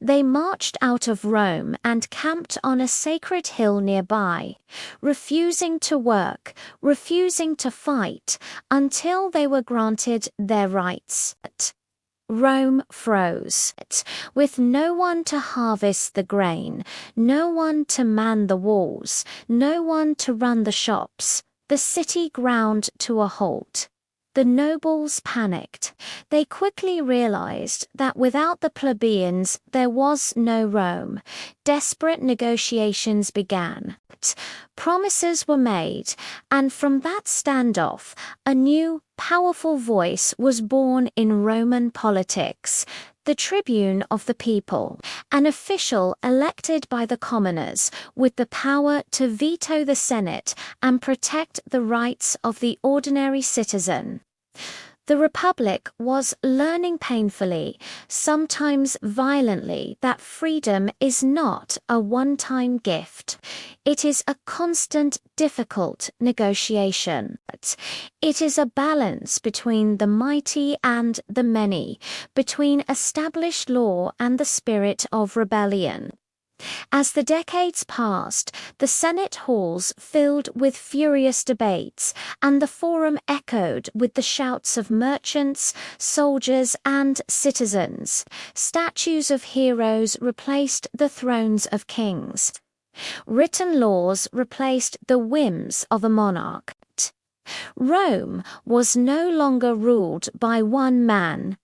[SPEAKER 1] They marched out of Rome and camped on a sacred hill nearby, refusing to work, refusing to fight, until they were granted their rights. Rome froze, with no one to harvest the grain, no one to man the walls, no one to run the shops. The city ground to a halt. The nobles panicked. They quickly realized that without the plebeians there was no Rome. Desperate negotiations began. Promises were made, and from that standoff, a new, powerful voice was born in Roman politics. The tribune of the people, an official elected by the commoners with the power to veto the Senate and protect the rights of the ordinary citizen. The Republic was learning painfully, sometimes violently, that freedom is not a one-time gift. It is a constant, difficult negotiation. It is a balance between the mighty and the many, between established law and the spirit of rebellion. As the decades passed, the Senate halls filled with furious debates, and the Forum echoed with the shouts of merchants, soldiers, and citizens. Statues of heroes replaced the thrones of kings. Written laws replaced the whims of a monarch. Rome was no longer ruled by one man.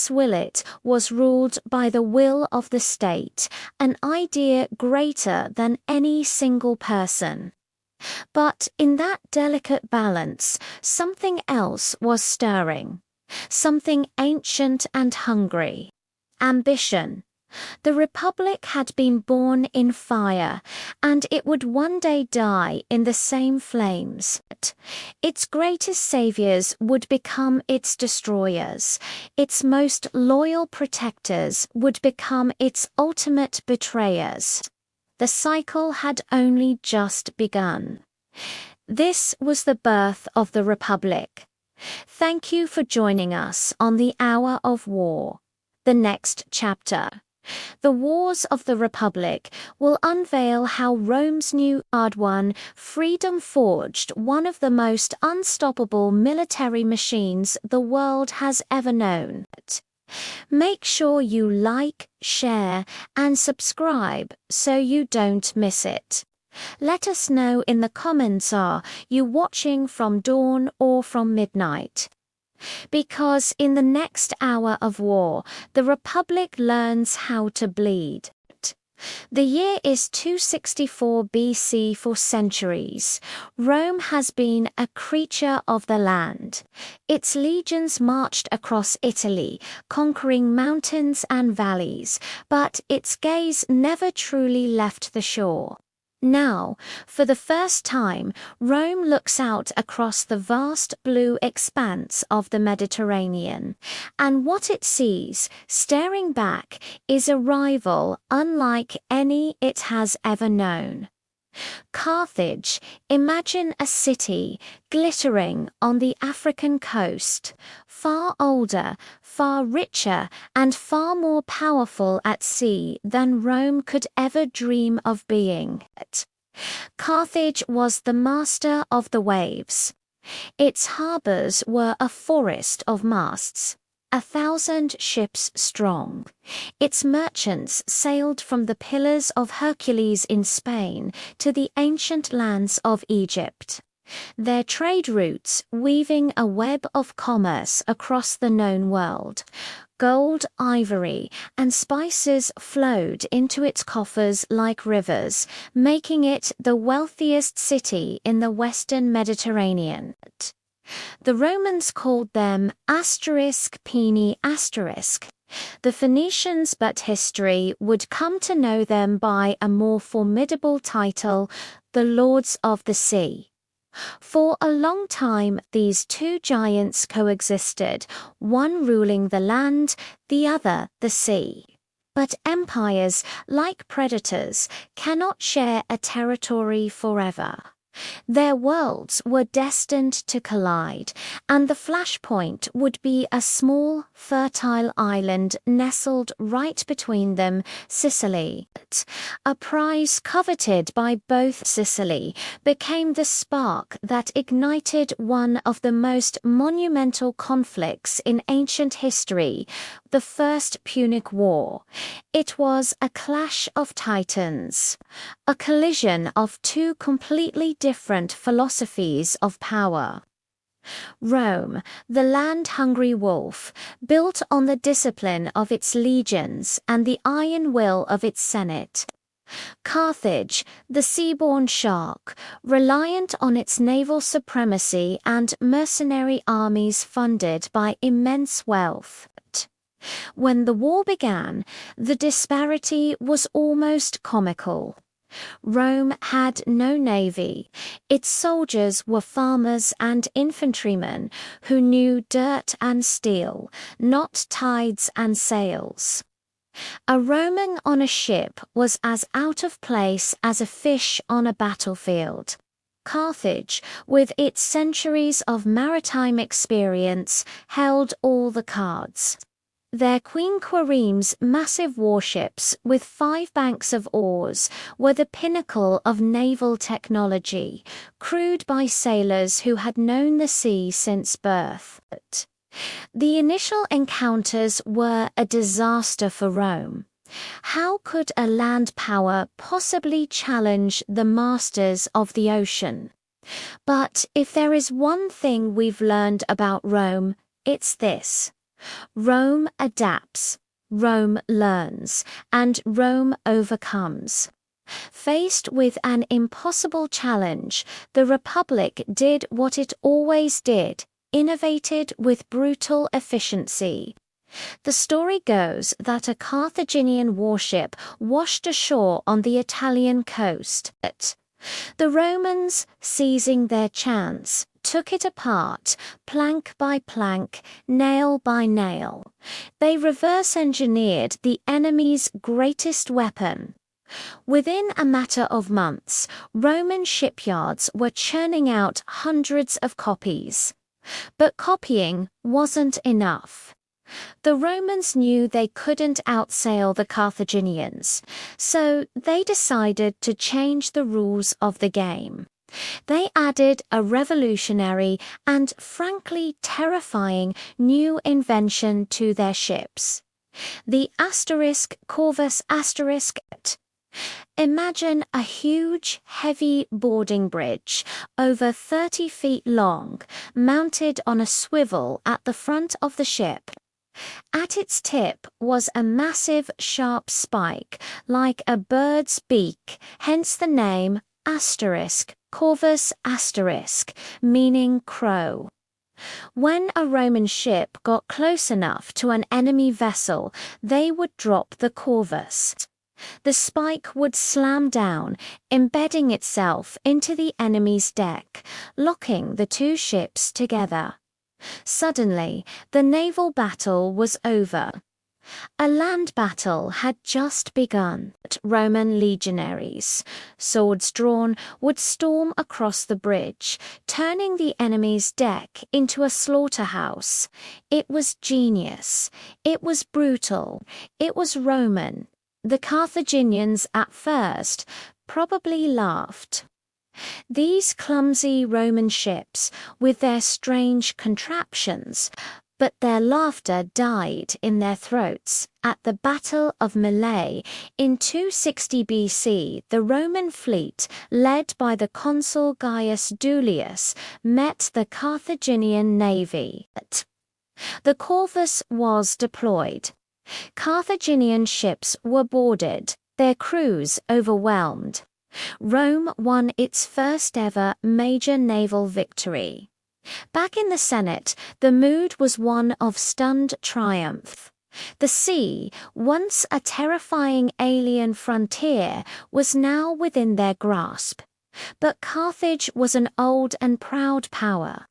[SPEAKER 1] Willett was ruled by the will of the state, an idea greater than any single person. But in that delicate balance, something else was stirring, something ancient and hungry: ambition. The Republic had been born in fire, and it would one day die in the same flames. Its greatest saviors would become its destroyers. Its most loyal protectors would become its ultimate betrayers. The cycle had only just begun. This was the birth of the Republic. Thank you for joining us on the Hour of War. the next chapter. The Wars of the Republic will unveil how Rome's new hard-won freedom forged one of the most unstoppable military machines the world has ever known. Make sure you like, share, and subscribe so you don't miss it. Let us know in the comments, are you watching from dawn or from midnight? Because in the next hour of war, the Republic learns how to bleed. The year is 264 BC. For centuries, Rome has been a creature of the land. Its legions marched across Italy, conquering mountains and valleys, but its gaze never truly left the shore. Now, for the first time, Rome looks out across the vast blue expanse of the Mediterranean, and what it sees, staring back, is a rival unlike any it has ever known. Carthage, imagine a city glittering on the African coast, far older, far richer, and far more powerful at sea than Rome could ever dream of being. Carthage was the master of the waves. Its harbors were a forest of masts, 1,000 ships strong. Its merchants sailed from the Pillars of Hercules in Spain to the ancient lands of Egypt, their trade routes weaving a web of commerce across the known world. Gold, ivory, and spices flowed into its coffers like rivers, making it the wealthiest city in the Western Mediterranean. The Romans called them *Peni*. The Phoenicians, but history would come to know them by a more formidable title, the Lords of the Sea. For a long time these two giants coexisted, one ruling the land, the other the sea. But empires, like predators, cannot share a territory forever. Their worlds were destined to collide, and the flashpoint would be a small, fertile island nestled right between them, Sicily. A prize coveted by both. Sicily became the spark that ignited one of the most monumental conflicts in ancient history, the First Punic War. It was a clash of titans, a collision of two completely different philosophies of power. Rome, the land-hungry wolf, built on the discipline of its legions and the iron will of its senate. Carthage, the sea-born shark, reliant on its naval supremacy and mercenary armies funded by immense wealth. When the war began, the disparity was almost comical. Rome had no navy. Its soldiers were farmers and infantrymen who knew dirt and steel, not tides and sails. A Roman on a ship was as out of place as a fish on a battlefield. Carthage, with its centuries of maritime experience, held all the cards. Their Queen Quirim's massive warships with 5 banks of oars were the pinnacle of naval technology, crewed by sailors who had known the sea since birth. The initial encounters were a disaster for Rome. How could a land power possibly challenge the masters of the ocean? But if there is one thing we've learned about Rome, it's this. Rome adapts, Rome learns, and Rome overcomes. Faced with an impossible challenge, the Republic did what it always did, innovated with brutal efficiency. The story goes that a Carthaginian warship washed ashore on the Italian coast. The Romans, seizing their chance, took it apart, plank by plank, nail by nail. They reverse-engineered the enemy's greatest weapon. Within a matter of months, Roman shipyards were churning out hundreds of copies. But copying wasn't enough. The Romans knew they couldn't outsail the Carthaginians, so they decided to change the rules of the game. They added a revolutionary and frankly terrifying new invention to their ships. The corvus asterisk. Imagine a huge, heavy boarding bridge, over 30 feet long, mounted on a swivel at the front of the ship. At its tip was a massive, sharp spike, like a bird's beak, hence the name corvus asterisk, meaning crow. When a Roman ship got close enough to an enemy vessel, they would drop the corvus. The spike would slam down, embedding itself into the enemy's deck, locking the two ships together. Suddenly, the naval battle was over. A land battle had just begun. Roman legionaries, swords drawn, would storm across the bridge, turning the enemy's deck into a slaughterhouse. It was genius. It was brutal. It was Roman. The Carthaginians at first probably laughed. These clumsy Roman ships, with their strange contraptions, but their laughter died in their throats. At the Battle of Mylae in 260 BC, the Roman fleet, led by the consul Gaius Duilius, met the Carthaginian navy. The corvus was deployed. Carthaginian ships were boarded, their crews overwhelmed. Rome won its first ever major naval victory. Back in the Senate, the mood was one of stunned triumph. The sea, once a terrifying alien frontier, was now within their grasp. But Carthage was an old and proud power.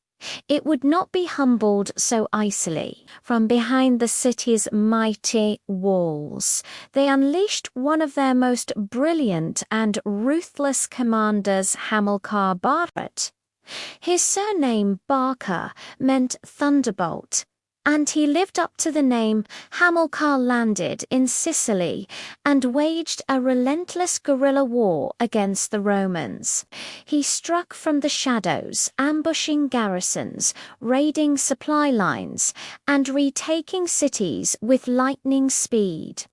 [SPEAKER 1] It would not be humbled so easily. From behind the city's mighty walls, they unleashed one of their most brilliant and ruthless commanders, Hamilcar Barca. His surname Barca meant thunderbolt, and he lived up to the name. Hamilcar landed in Sicily and waged a relentless guerrilla war against the Romans. He struck from the shadows, ambushing garrisons, raiding supply lines, and retaking cities with lightning speed.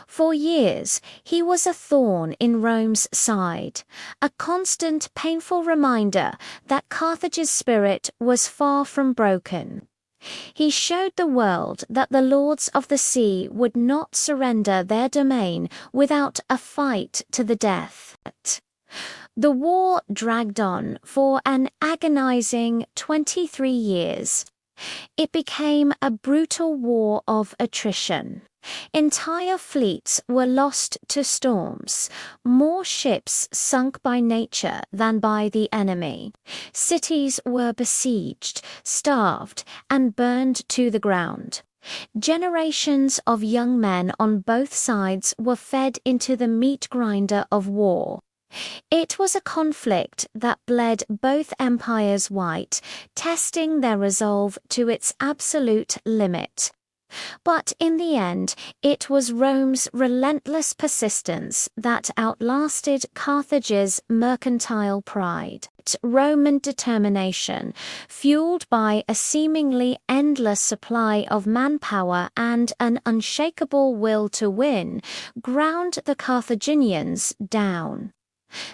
[SPEAKER 1] For years, he was a thorn in Rome's side, a constant painful reminder that Carthage's spirit was far from broken. He showed the world that the lords of the sea would not surrender their domain without a fight to the death. The war dragged on for an agonizing 23 years. It became a brutal war of attrition. Entire fleets were lost to storms, more ships sunk by nature than by the enemy. Cities were besieged, starved, and burned to the ground. Generations of young men on both sides were fed into the meat grinder of war. It was a conflict that bled both empires white, testing their resolve to its absolute limit. But in the end, it was Rome's relentless persistence that outlasted Carthage's mercantile pride. Roman determination, fueled by a seemingly endless supply of manpower and an unshakable will to win, ground the Carthaginians down.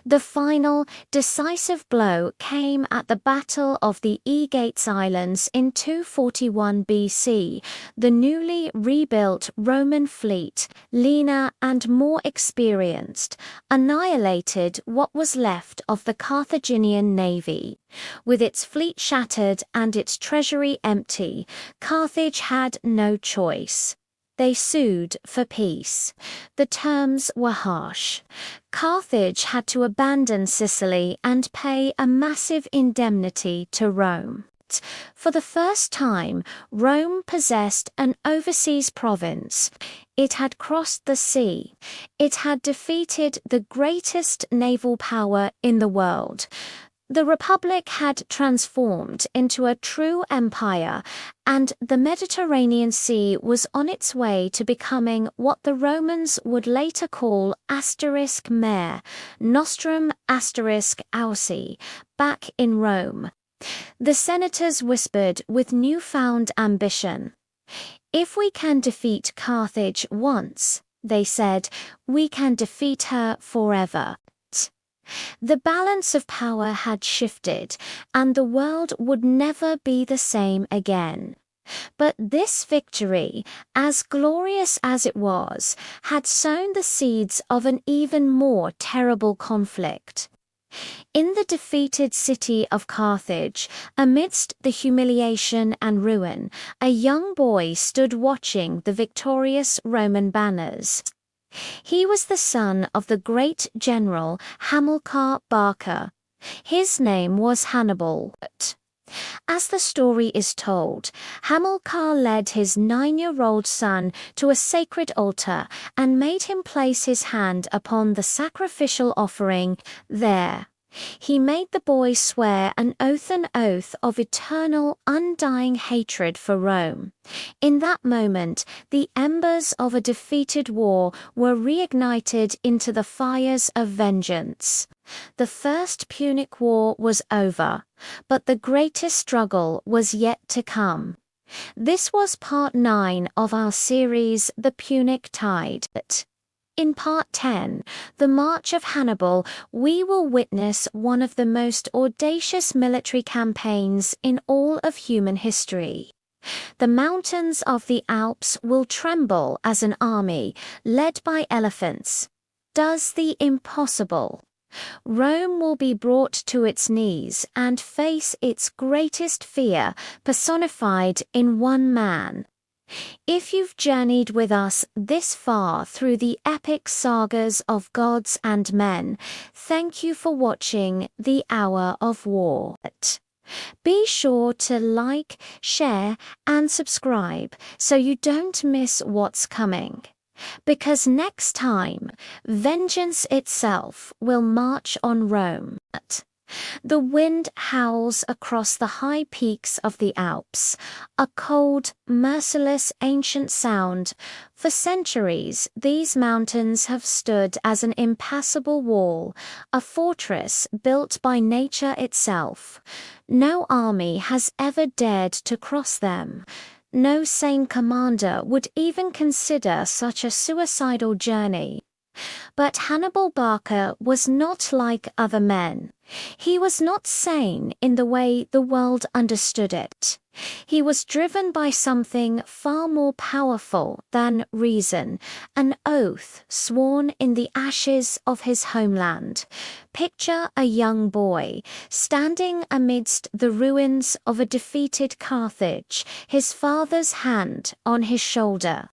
[SPEAKER 1] The final, decisive blow came at the Battle of the Aegates Islands in 241 BC. The newly rebuilt Roman fleet, leaner and more experienced, annihilated what was left of the Carthaginian navy. With its fleet shattered and its treasury empty, Carthage had no choice. They sued for peace. The terms were harsh. Carthage had to abandon Sicily and pay a massive indemnity to Rome. For the first time, Rome possessed an overseas province. It had crossed the sea. It had defeated the greatest naval power in the world. The Republic had transformed into a true empire, and the Mediterranean Sea was on its way to becoming what the Romans would later call *mare, nostrum *ausi, back in Rome. The senators whispered with newfound ambition. If we can defeat Carthage once, they said, we can defeat her forever. The balance of power had shifted, and the world would never be the same again. But this victory, as glorious as it was, had sown the seeds of an even more terrible conflict. In the defeated city of Carthage, amidst the humiliation and ruin, a young boy stood watching the victorious Roman banners. He was the son of the great general Hamilcar Barca. His name was Hannibal. As the story is told, Hamilcar led his 9-year-old son to a sacred altar and made him place his hand upon the sacrificial offering there. He made the boy swear an oath of eternal, undying hatred for Rome. In that moment, the embers of a defeated war were reignited into the fires of vengeance. The First Punic War was over, but the greatest struggle was yet to come. This was part 9 of our series, The Punic Tide. In Part 10, The March of Hannibal, we will witness one of the most audacious military campaigns in all of human history. The mountains of the Alps will tremble as an army, led by elephants, does the impossible. Rome will be brought to its knees and face its greatest fear, personified in one man. If you've journeyed with us this far through the epic sagas of gods and men, thank you for watching The Hour of War. Be sure to like, share, and subscribe so you don't miss what's coming. Because next time, vengeance itself will march on Rome. The wind howls across the high peaks of the Alps, a cold, merciless ancient sound. For centuries, these mountains have stood as an impassable wall, a fortress built by nature itself. No army has ever dared to cross them. No sane commander would even consider such a suicidal journey. But Hannibal Barca was not like other men. He was not sane in the way the world understood it. He was driven by something far more powerful than reason, an oath sworn in the ashes of his homeland. Picture a young boy standing amidst the ruins of a defeated Carthage, his father's hand on his shoulder.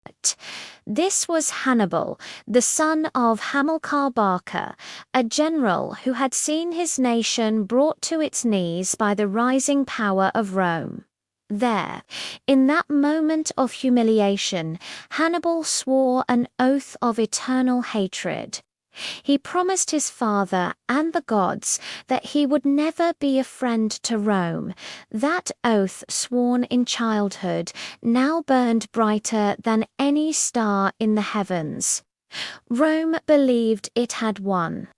[SPEAKER 1] This was Hannibal, the son of Hamilcar Barca, a general who had seen his nation brought to its knees by the rising power of Rome. There, in that moment of humiliation, Hannibal swore an oath of eternal hatred. He promised his father and the gods that he would never be a friend to Rome. That oath, sworn in childhood, now burned brighter than any star in the heavens. Rome believed it had won.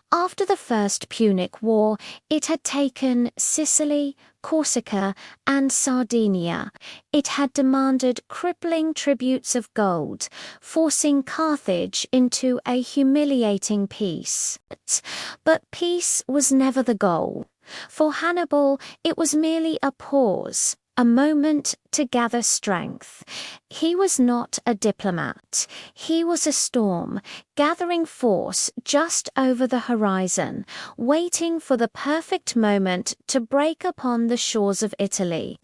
[SPEAKER 1] After the First Punic War, it had taken Sicily, Corsica, and Sardinia. It had demanded crippling tributes of gold, forcing Carthage into a humiliating peace. But peace was never the goal. For Hannibal, it was merely a pause, a moment to gather strength. He was not a diplomat. He was a storm, gathering force just over the horizon, waiting for the perfect moment to break upon the shores of Italy.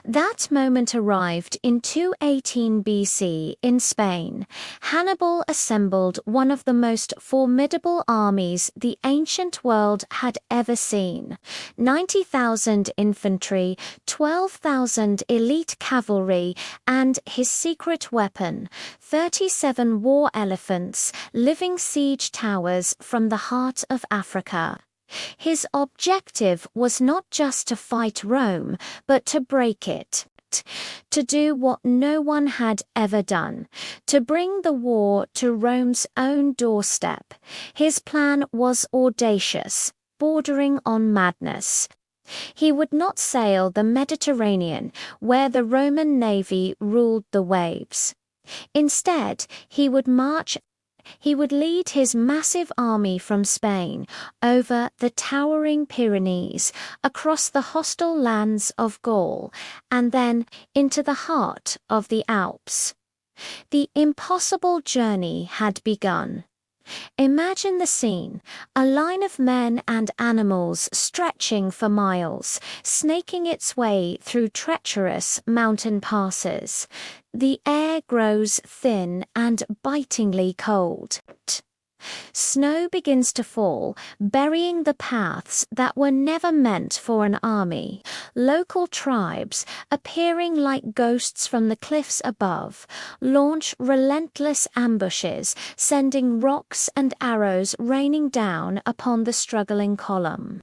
[SPEAKER 1] That moment arrived in 218 BC in Spain. Hannibal assembled one of the most formidable armies the ancient world had ever seen. 90,000 infantry, 12,000 elite cavalry, and his secret weapon, 37 war elephants, living siege towers from the heart of Africa. His objective was not just to fight Rome, but to break it. To do what no one had ever done, to bring the war to Rome's own doorstep. His plan was audacious, bordering on madness. He would not sail the Mediterranean, where the Roman navy ruled the waves. Instead, he would lead his massive army from Spain over the towering Pyrenees, across the hostile lands of Gaul, and then into the heart of the Alps. The impossible journey had begun. Imagine the scene, a line of men and animals stretching for miles, snaking its way through treacherous mountain passes. The air grows thin and bitingly cold. Snow begins to fall, burying the paths that were never meant for an army. Local tribes, appearing like ghosts from the cliffs above, launch relentless ambushes, sending rocks and arrows raining down upon the struggling column.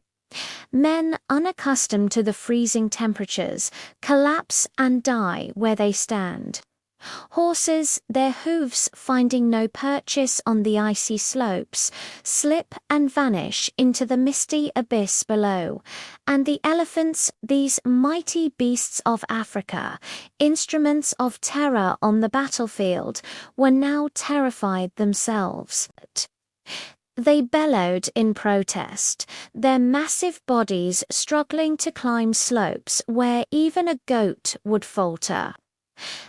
[SPEAKER 1] Men unaccustomed to the freezing temperatures collapse and die where they stand. Horses, their hooves finding no purchase on the icy slopes, slip and vanish into the misty abyss below, and the elephants, these mighty beasts of Africa, instruments of terror on the battlefield, were now terrified themselves. They bellowed in protest, their massive bodies struggling to climb slopes where even a goat would falter.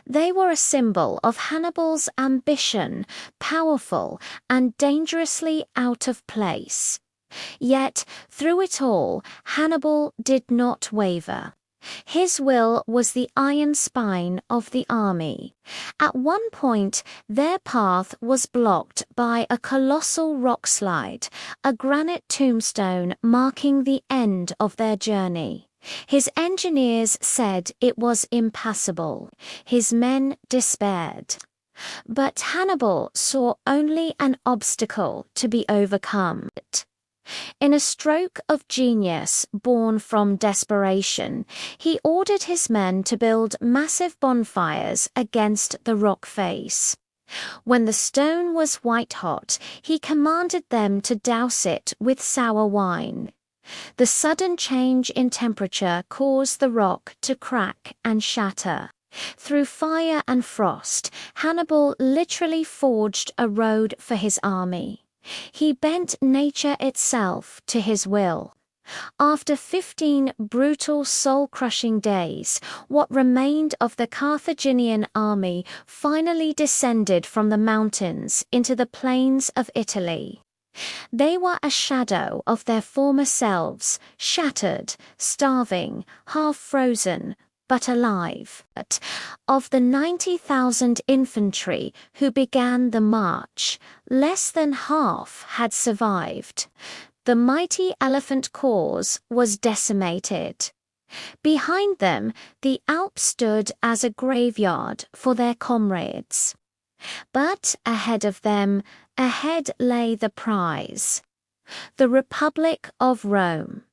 [SPEAKER 1] They were a symbol of Hannibal's ambition, powerful and dangerously out of place. Yet, through it all, Hannibal did not waver. His will was the iron spine of the army. At one point, their path was blocked by a colossal rock slide, a granite tombstone marking the end of their journey. His engineers said it was impassable. His men despaired. But Hannibal saw only an obstacle to be overcome. In a stroke of genius born from desperation, he ordered his men to build massive bonfires against the rock face. When the stone was white-hot, he commanded them to douse it with sour wine. The sudden change in temperature caused the rock to crack and shatter. Through fire and frost, Hannibal literally forged a road for his army. He bent nature itself to his will. After 15 brutal, soul-crushing days, what remained of the Carthaginian army finally descended from the mountains into the plains of Italy. They were a shadow of their former selves, shattered, starving, half-frozen, but alive. Of the 90,000 infantry who began the march, less than half had survived. The mighty elephant cause was decimated. Behind them, the Alps stood as a graveyard for their comrades. But ahead of them, ahead lay the prize. The Republic of Rome.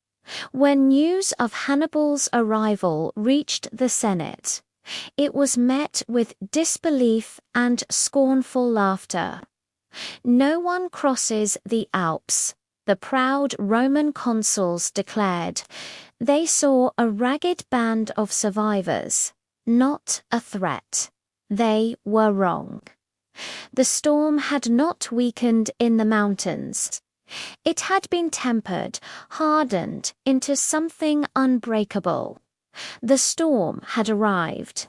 [SPEAKER 1] When news of Hannibal's arrival reached the Senate, it was met with disbelief and scornful laughter. No one crosses the Alps, the proud Roman consuls declared. They saw a ragged band of survivors, not a threat. They were wrong. The storm had not weakened in the mountains. It had been tempered, hardened into something unbreakable. The storm had arrived.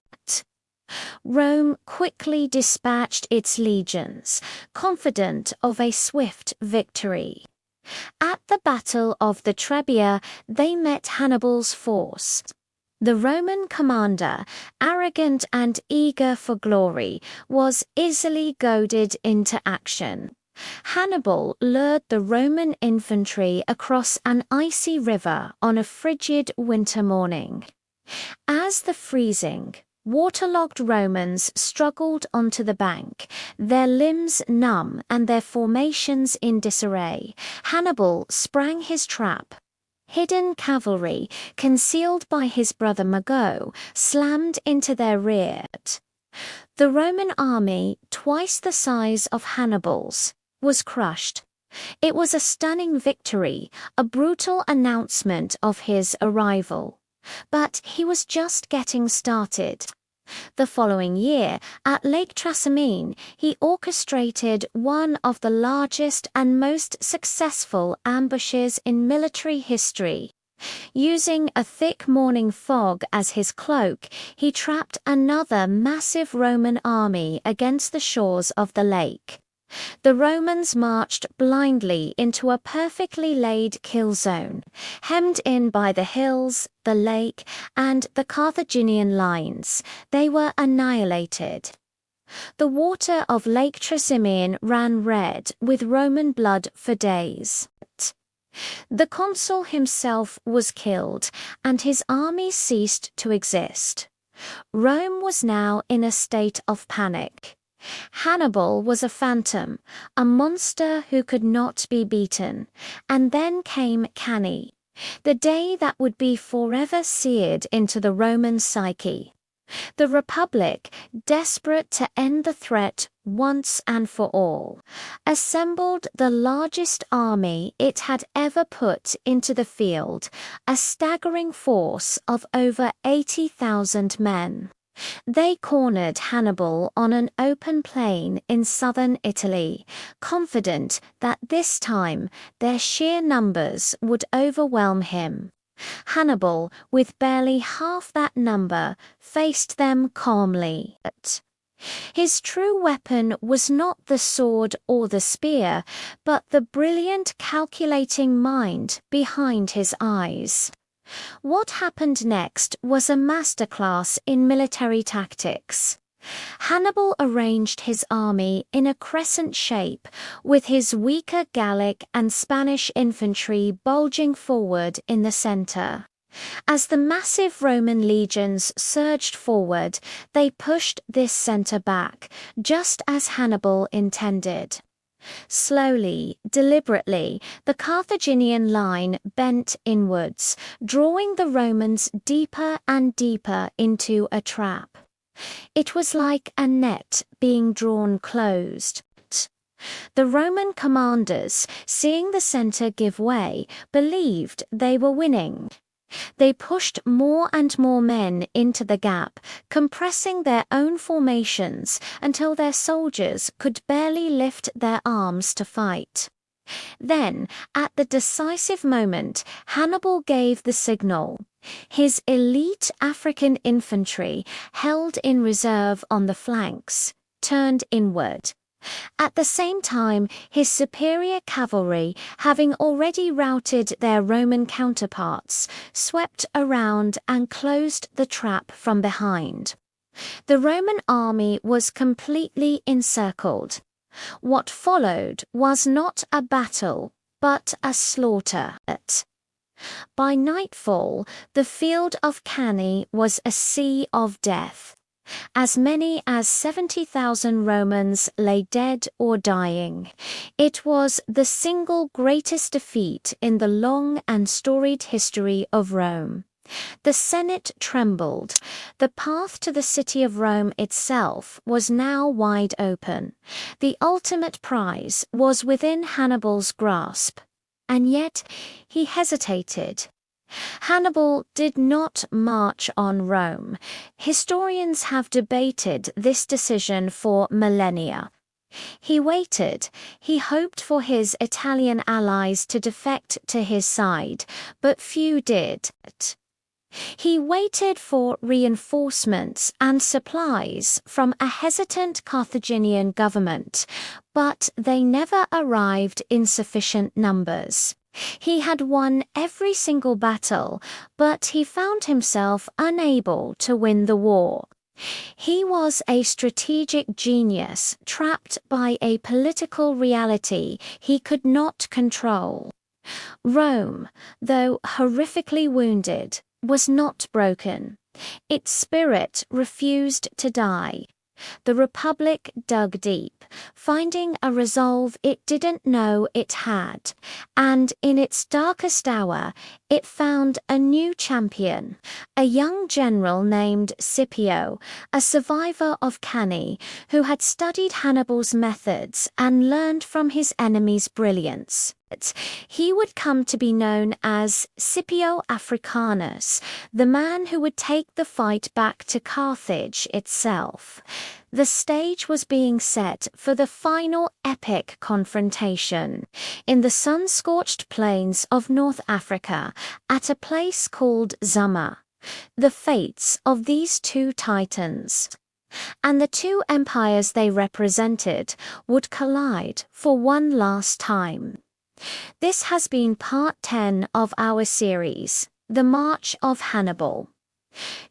[SPEAKER 1] Rome quickly dispatched its legions, confident of a swift victory. At the Battle of the Trebia, they met Hannibal's force. The Roman commander, arrogant and eager for glory, was easily goaded into action. Hannibal lured the Roman infantry across an icy river on a frigid winter morning. As the freezing, Waterlogged Romans struggled onto the bank, their limbs numb and their formations in disarray. Hannibal sprang his trap. Hidden cavalry, concealed by his brother Mago, slammed into their rear. The Roman army, twice the size of Hannibal's, was crushed. It was a stunning victory, a brutal announcement of his arrival. But he was just getting started. The following year, at Lake Trasimene, he orchestrated one of the largest and most successful ambushes in military history. Using a thick morning fog as his cloak, he trapped another massive Roman army against the shores of the lake. The Romans marched blindly into a perfectly laid kill zone, hemmed in by the hills, the lake, and the Carthaginian lines. They were annihilated. The water of Lake Trasimene ran red with Roman blood for days. The consul himself was killed, and his army ceased to exist. Rome was now in a state of panic. Hannibal was a phantom, a monster who could not be beaten. And then came Cannae, the day that would be forever seared into the Roman psyche. The Republic, desperate to end the threat once and for all, assembled the largest army it had ever put into the field, a staggering force of over 80,000 men. They cornered Hannibal on an open plain in southern Italy, confident that this time their sheer numbers would overwhelm him. Hannibal, with barely half that number, faced them calmly. His true weapon was not the sword or the spear, but the brilliant calculating mind behind his eyes. What happened next was a masterclass in military tactics. Hannibal arranged his army in a crescent shape, with his weaker Gallic and Spanish infantry bulging forward in the center. As the massive Roman legions surged forward, they pushed this center back, just as Hannibal intended. Slowly, deliberately, the Carthaginian line bent inwards, drawing the Romans deeper and deeper into a trap. It was like a net being drawn closed. The Roman commanders, seeing the center give way, believed they were winning. They pushed more and more men into the gap, compressing their own formations until their soldiers could barely lift their arms to fight. Then, at the decisive moment, Hannibal gave the signal. His elite African infantry, held in reserve on the flanks, turned inward. At the same time, his superior cavalry, having already routed their Roman counterparts, swept around and closed the trap from behind. The Roman army was completely encircled. What followed was not a battle, but a slaughter. By nightfall, the field of Cannae was a sea of death. As many as 70,000 Romans lay dead or dying. It was the single greatest defeat in the long and storied history of Rome. The Senate trembled. The path to the city of Rome itself was now wide open. The ultimate prize was within Hannibal's grasp. And yet he hesitated. Hannibal did not march on Rome. Historians have debated this decision for millennia. He waited. He hoped for his Italian allies to defect to his side, but few did. He waited for reinforcements and supplies from a hesitant Carthaginian government, but they never arrived in sufficient numbers. He had won every single battle, but he found himself unable to win the war. He was a strategic genius trapped by a political reality he could not control. Rome, though horrifically wounded, was not broken. Its spirit refused to die. The Republic dug deep, finding a resolve it didn't know it had, and in its darkest hour, it found a new champion, a young general named Scipio, a survivor of Cannae, who had studied Hannibal's methods and learned from his enemy's brilliance. He would come to be known as Scipio Africanus, the man who would take the fight back to Carthage itself. The stage was being set for the final epic confrontation in the sun-scorched plains of North Africa at a place called Zama. The fates of these two titans and the two empires they represented would collide for one last time. This has been part 10 of our series, The March of Hannibal.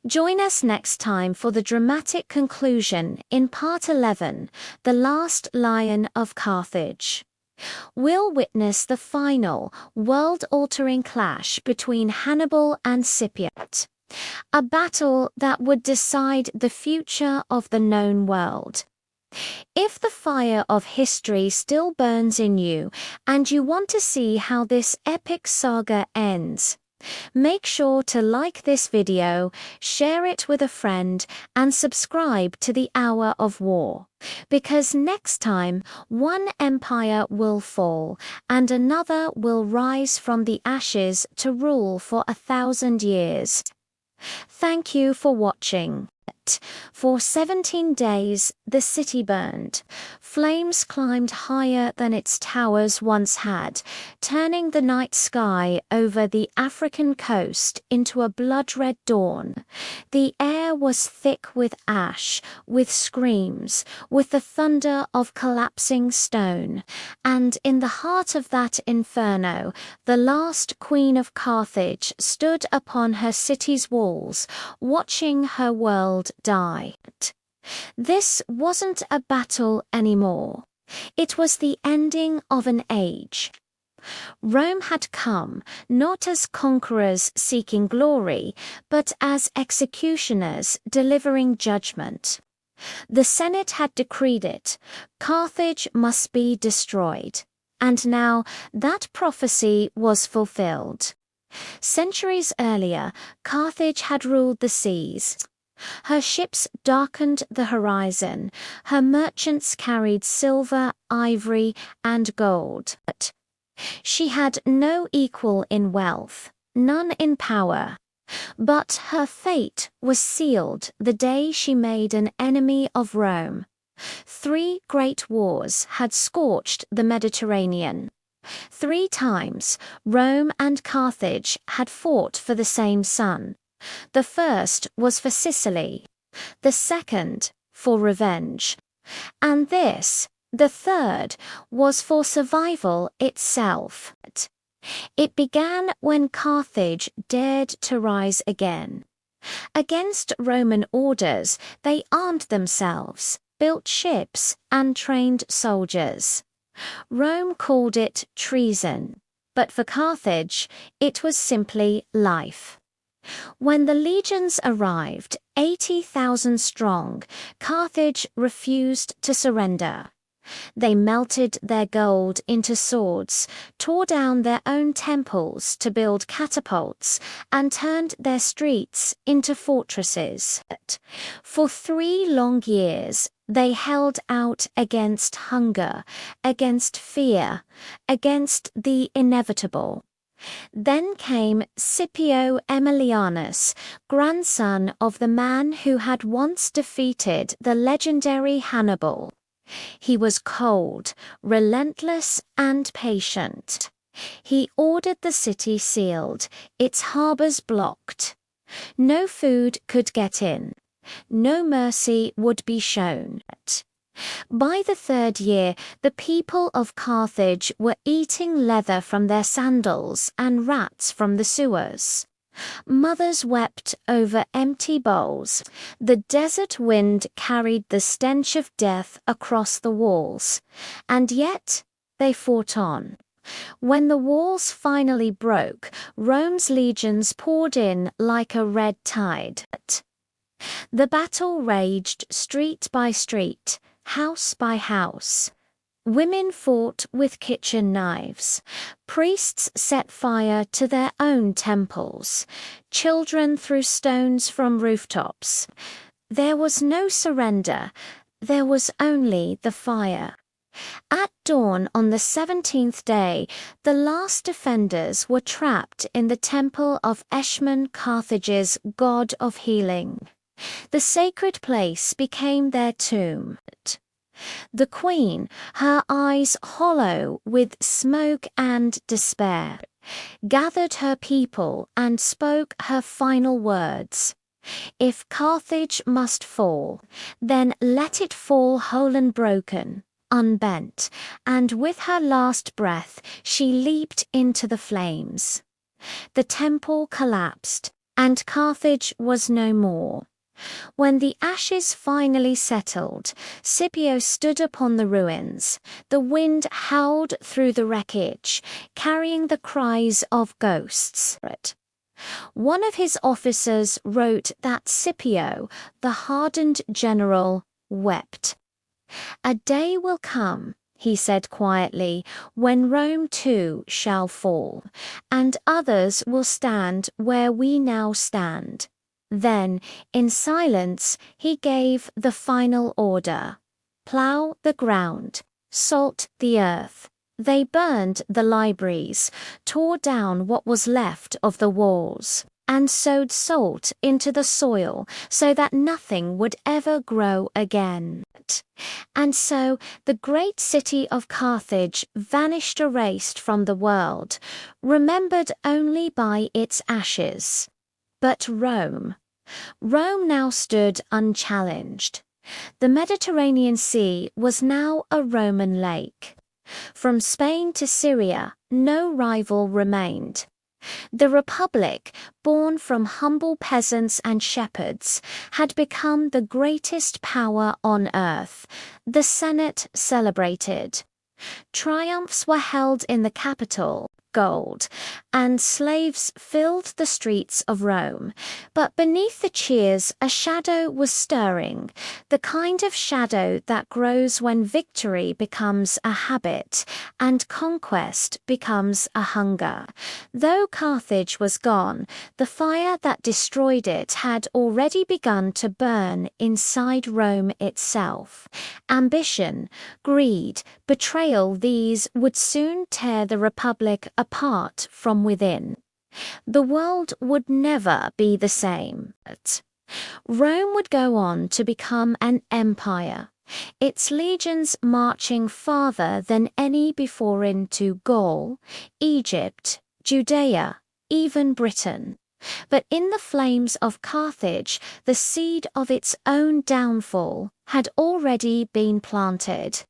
[SPEAKER 1] Join us next time for the dramatic conclusion in part 11, The Last Lion of Carthage. We'll witness the final, world-altering clash between Hannibal and Scipio, a battle that would decide the future of the known world. If the fire of history still burns in you and you want to see how this epic saga ends, make sure to like this video, share it with a friend, and subscribe to the Hour of War. Because next time, one empire will fall and another will rise from the ashes to rule for 1,000 years. Thank you for watching. For 17 days, the city burned. Flames climbed higher than its towers once had, turning the night sky over the African coast into a blood-red dawn. The air was thick with ash, with screams, with the thunder of collapsing stone. And in the heart of that inferno, the last queen of Carthage stood upon her city's walls, watching her world die. This wasn't a battle anymore. It was the ending of an age. Rome had come, not as conquerors seeking glory, but as executioners delivering judgment. The Senate had decreed it. Carthage must be destroyed. And now that prophecy was fulfilled. Centuries earlier, Carthage had ruled the seas. Her ships darkened the horizon. Her merchants carried silver, ivory, and gold. She had no equal in wealth, none in power. But her fate was sealed the day she made an enemy of Rome. 3 great wars had scorched the Mediterranean. 3 times, Rome and Carthage had fought for the same sun. The first was for Sicily, the second for revenge, and this, the third, was for survival itself. It began when Carthage dared to rise again. Against Roman orders, they armed themselves, built ships, and trained soldiers. Rome called it treason, but for Carthage, it was simply life. When the legions arrived, 80,000 strong, Carthage refused to surrender. They melted their gold into swords, tore down their own temples to build catapults, and turned their streets into fortresses. For 3 long years, they held out against hunger, against fear, against the inevitable. Then came Scipio Aemilianus, grandson of the man who had once defeated the legendary Hannibal. He was cold, relentless, and patient. He ordered the city sealed, its harbors blocked. No food could get in. No mercy would be shown. By the 3rd year, the people of Carthage were eating leather from their sandals and rats from the sewers. Mothers wept over empty bowls. The desert wind carried the stench of death across the walls. And yet they fought on. When the walls finally broke, Rome's legions poured in like a red tide. The battle raged street by street, house by house. Women fought with kitchen knives. Priests set fire to their own temples. Children threw stones from rooftops. There was no surrender. There was only the fire. At dawn on the 17th day, the last defenders were trapped in the temple of Eshmun, Carthage's god of healing. The sacred place became their tomb. The queen, her eyes hollow with smoke and despair, gathered her people and spoke her final words. If Carthage must fall, then let it fall whole and broken, unbent, and with her last breath she leaped into the flames. The temple collapsed, and Carthage was no more. When the ashes finally settled, Scipio stood upon the ruins. The wind howled through the wreckage, carrying the cries of ghosts. One of his officers wrote that Scipio, the hardened general, wept. "A day will come," he said quietly, "when Rome too shall fall, and others will stand where we now stand." Then, in silence, he gave the final order. Plough the ground, salt the earth. They burned the libraries, tore down what was left of the walls, and sowed salt into the soil so that nothing would ever grow again. And so the great city of Carthage vanished, erased from the world, remembered only by its ashes. But Rome now stood unchallenged. The Mediterranean Sea was now a Roman lake. From Spain to Syria, no rival remained. The Republic, born from humble peasants and shepherds, had become the greatest power on earth. The Senate celebrated. Triumphs were held in the capital, gold, and slaves filled the streets of Rome. But beneath the cheers, a shadow was stirring, the kind of shadow that grows when victory becomes a habit and conquest becomes a hunger. Though Carthage was gone, the fire that destroyed it had already begun to burn inside Rome itself. Ambition, greed, betrayal, these would soon tear the Republic apart from within. The world would never be the same. Rome would go on to become an empire, its legions marching farther than any before into Gaul, Egypt, Judea, even Britain. But in the flames of Carthage, the seed of its own downfall had already been planted.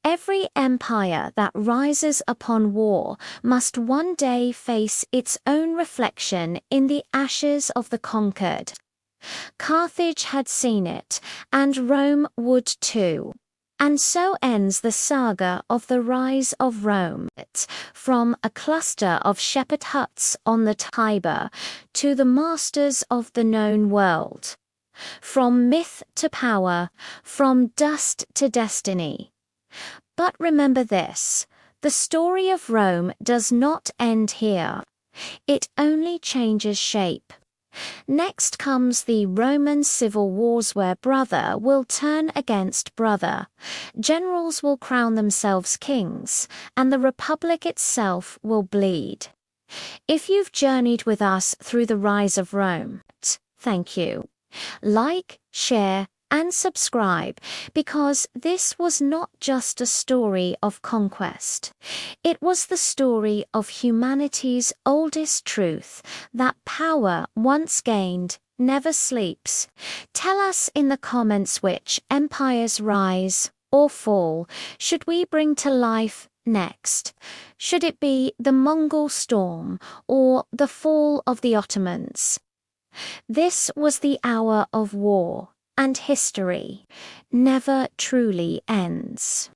[SPEAKER 1] Every empire that rises upon war must one day face its own reflection in the ashes of the conquered. Carthage had seen it, and Rome would too. And so ends the saga of the rise of Rome, from a cluster of shepherd huts on the Tiber to the masters of the known world. From myth to power, from dust to destiny. But remember this, the story of Rome does not end here. It only changes shape. Next comes the Roman civil wars where brother will turn against brother. Generals will crown themselves kings, and the Republic itself will bleed. If you've journeyed with us through the rise of Rome, thank you. Like, share, and subscribe, because this was not just a story of conquest. It was the story of humanity's oldest truth, that power once gained never sleeps. Tell us in the comments which empires rise or fall should we bring to life next. Should it be the Mongol storm or the fall of the Ottomans? This was the hour of war, and history never truly ends.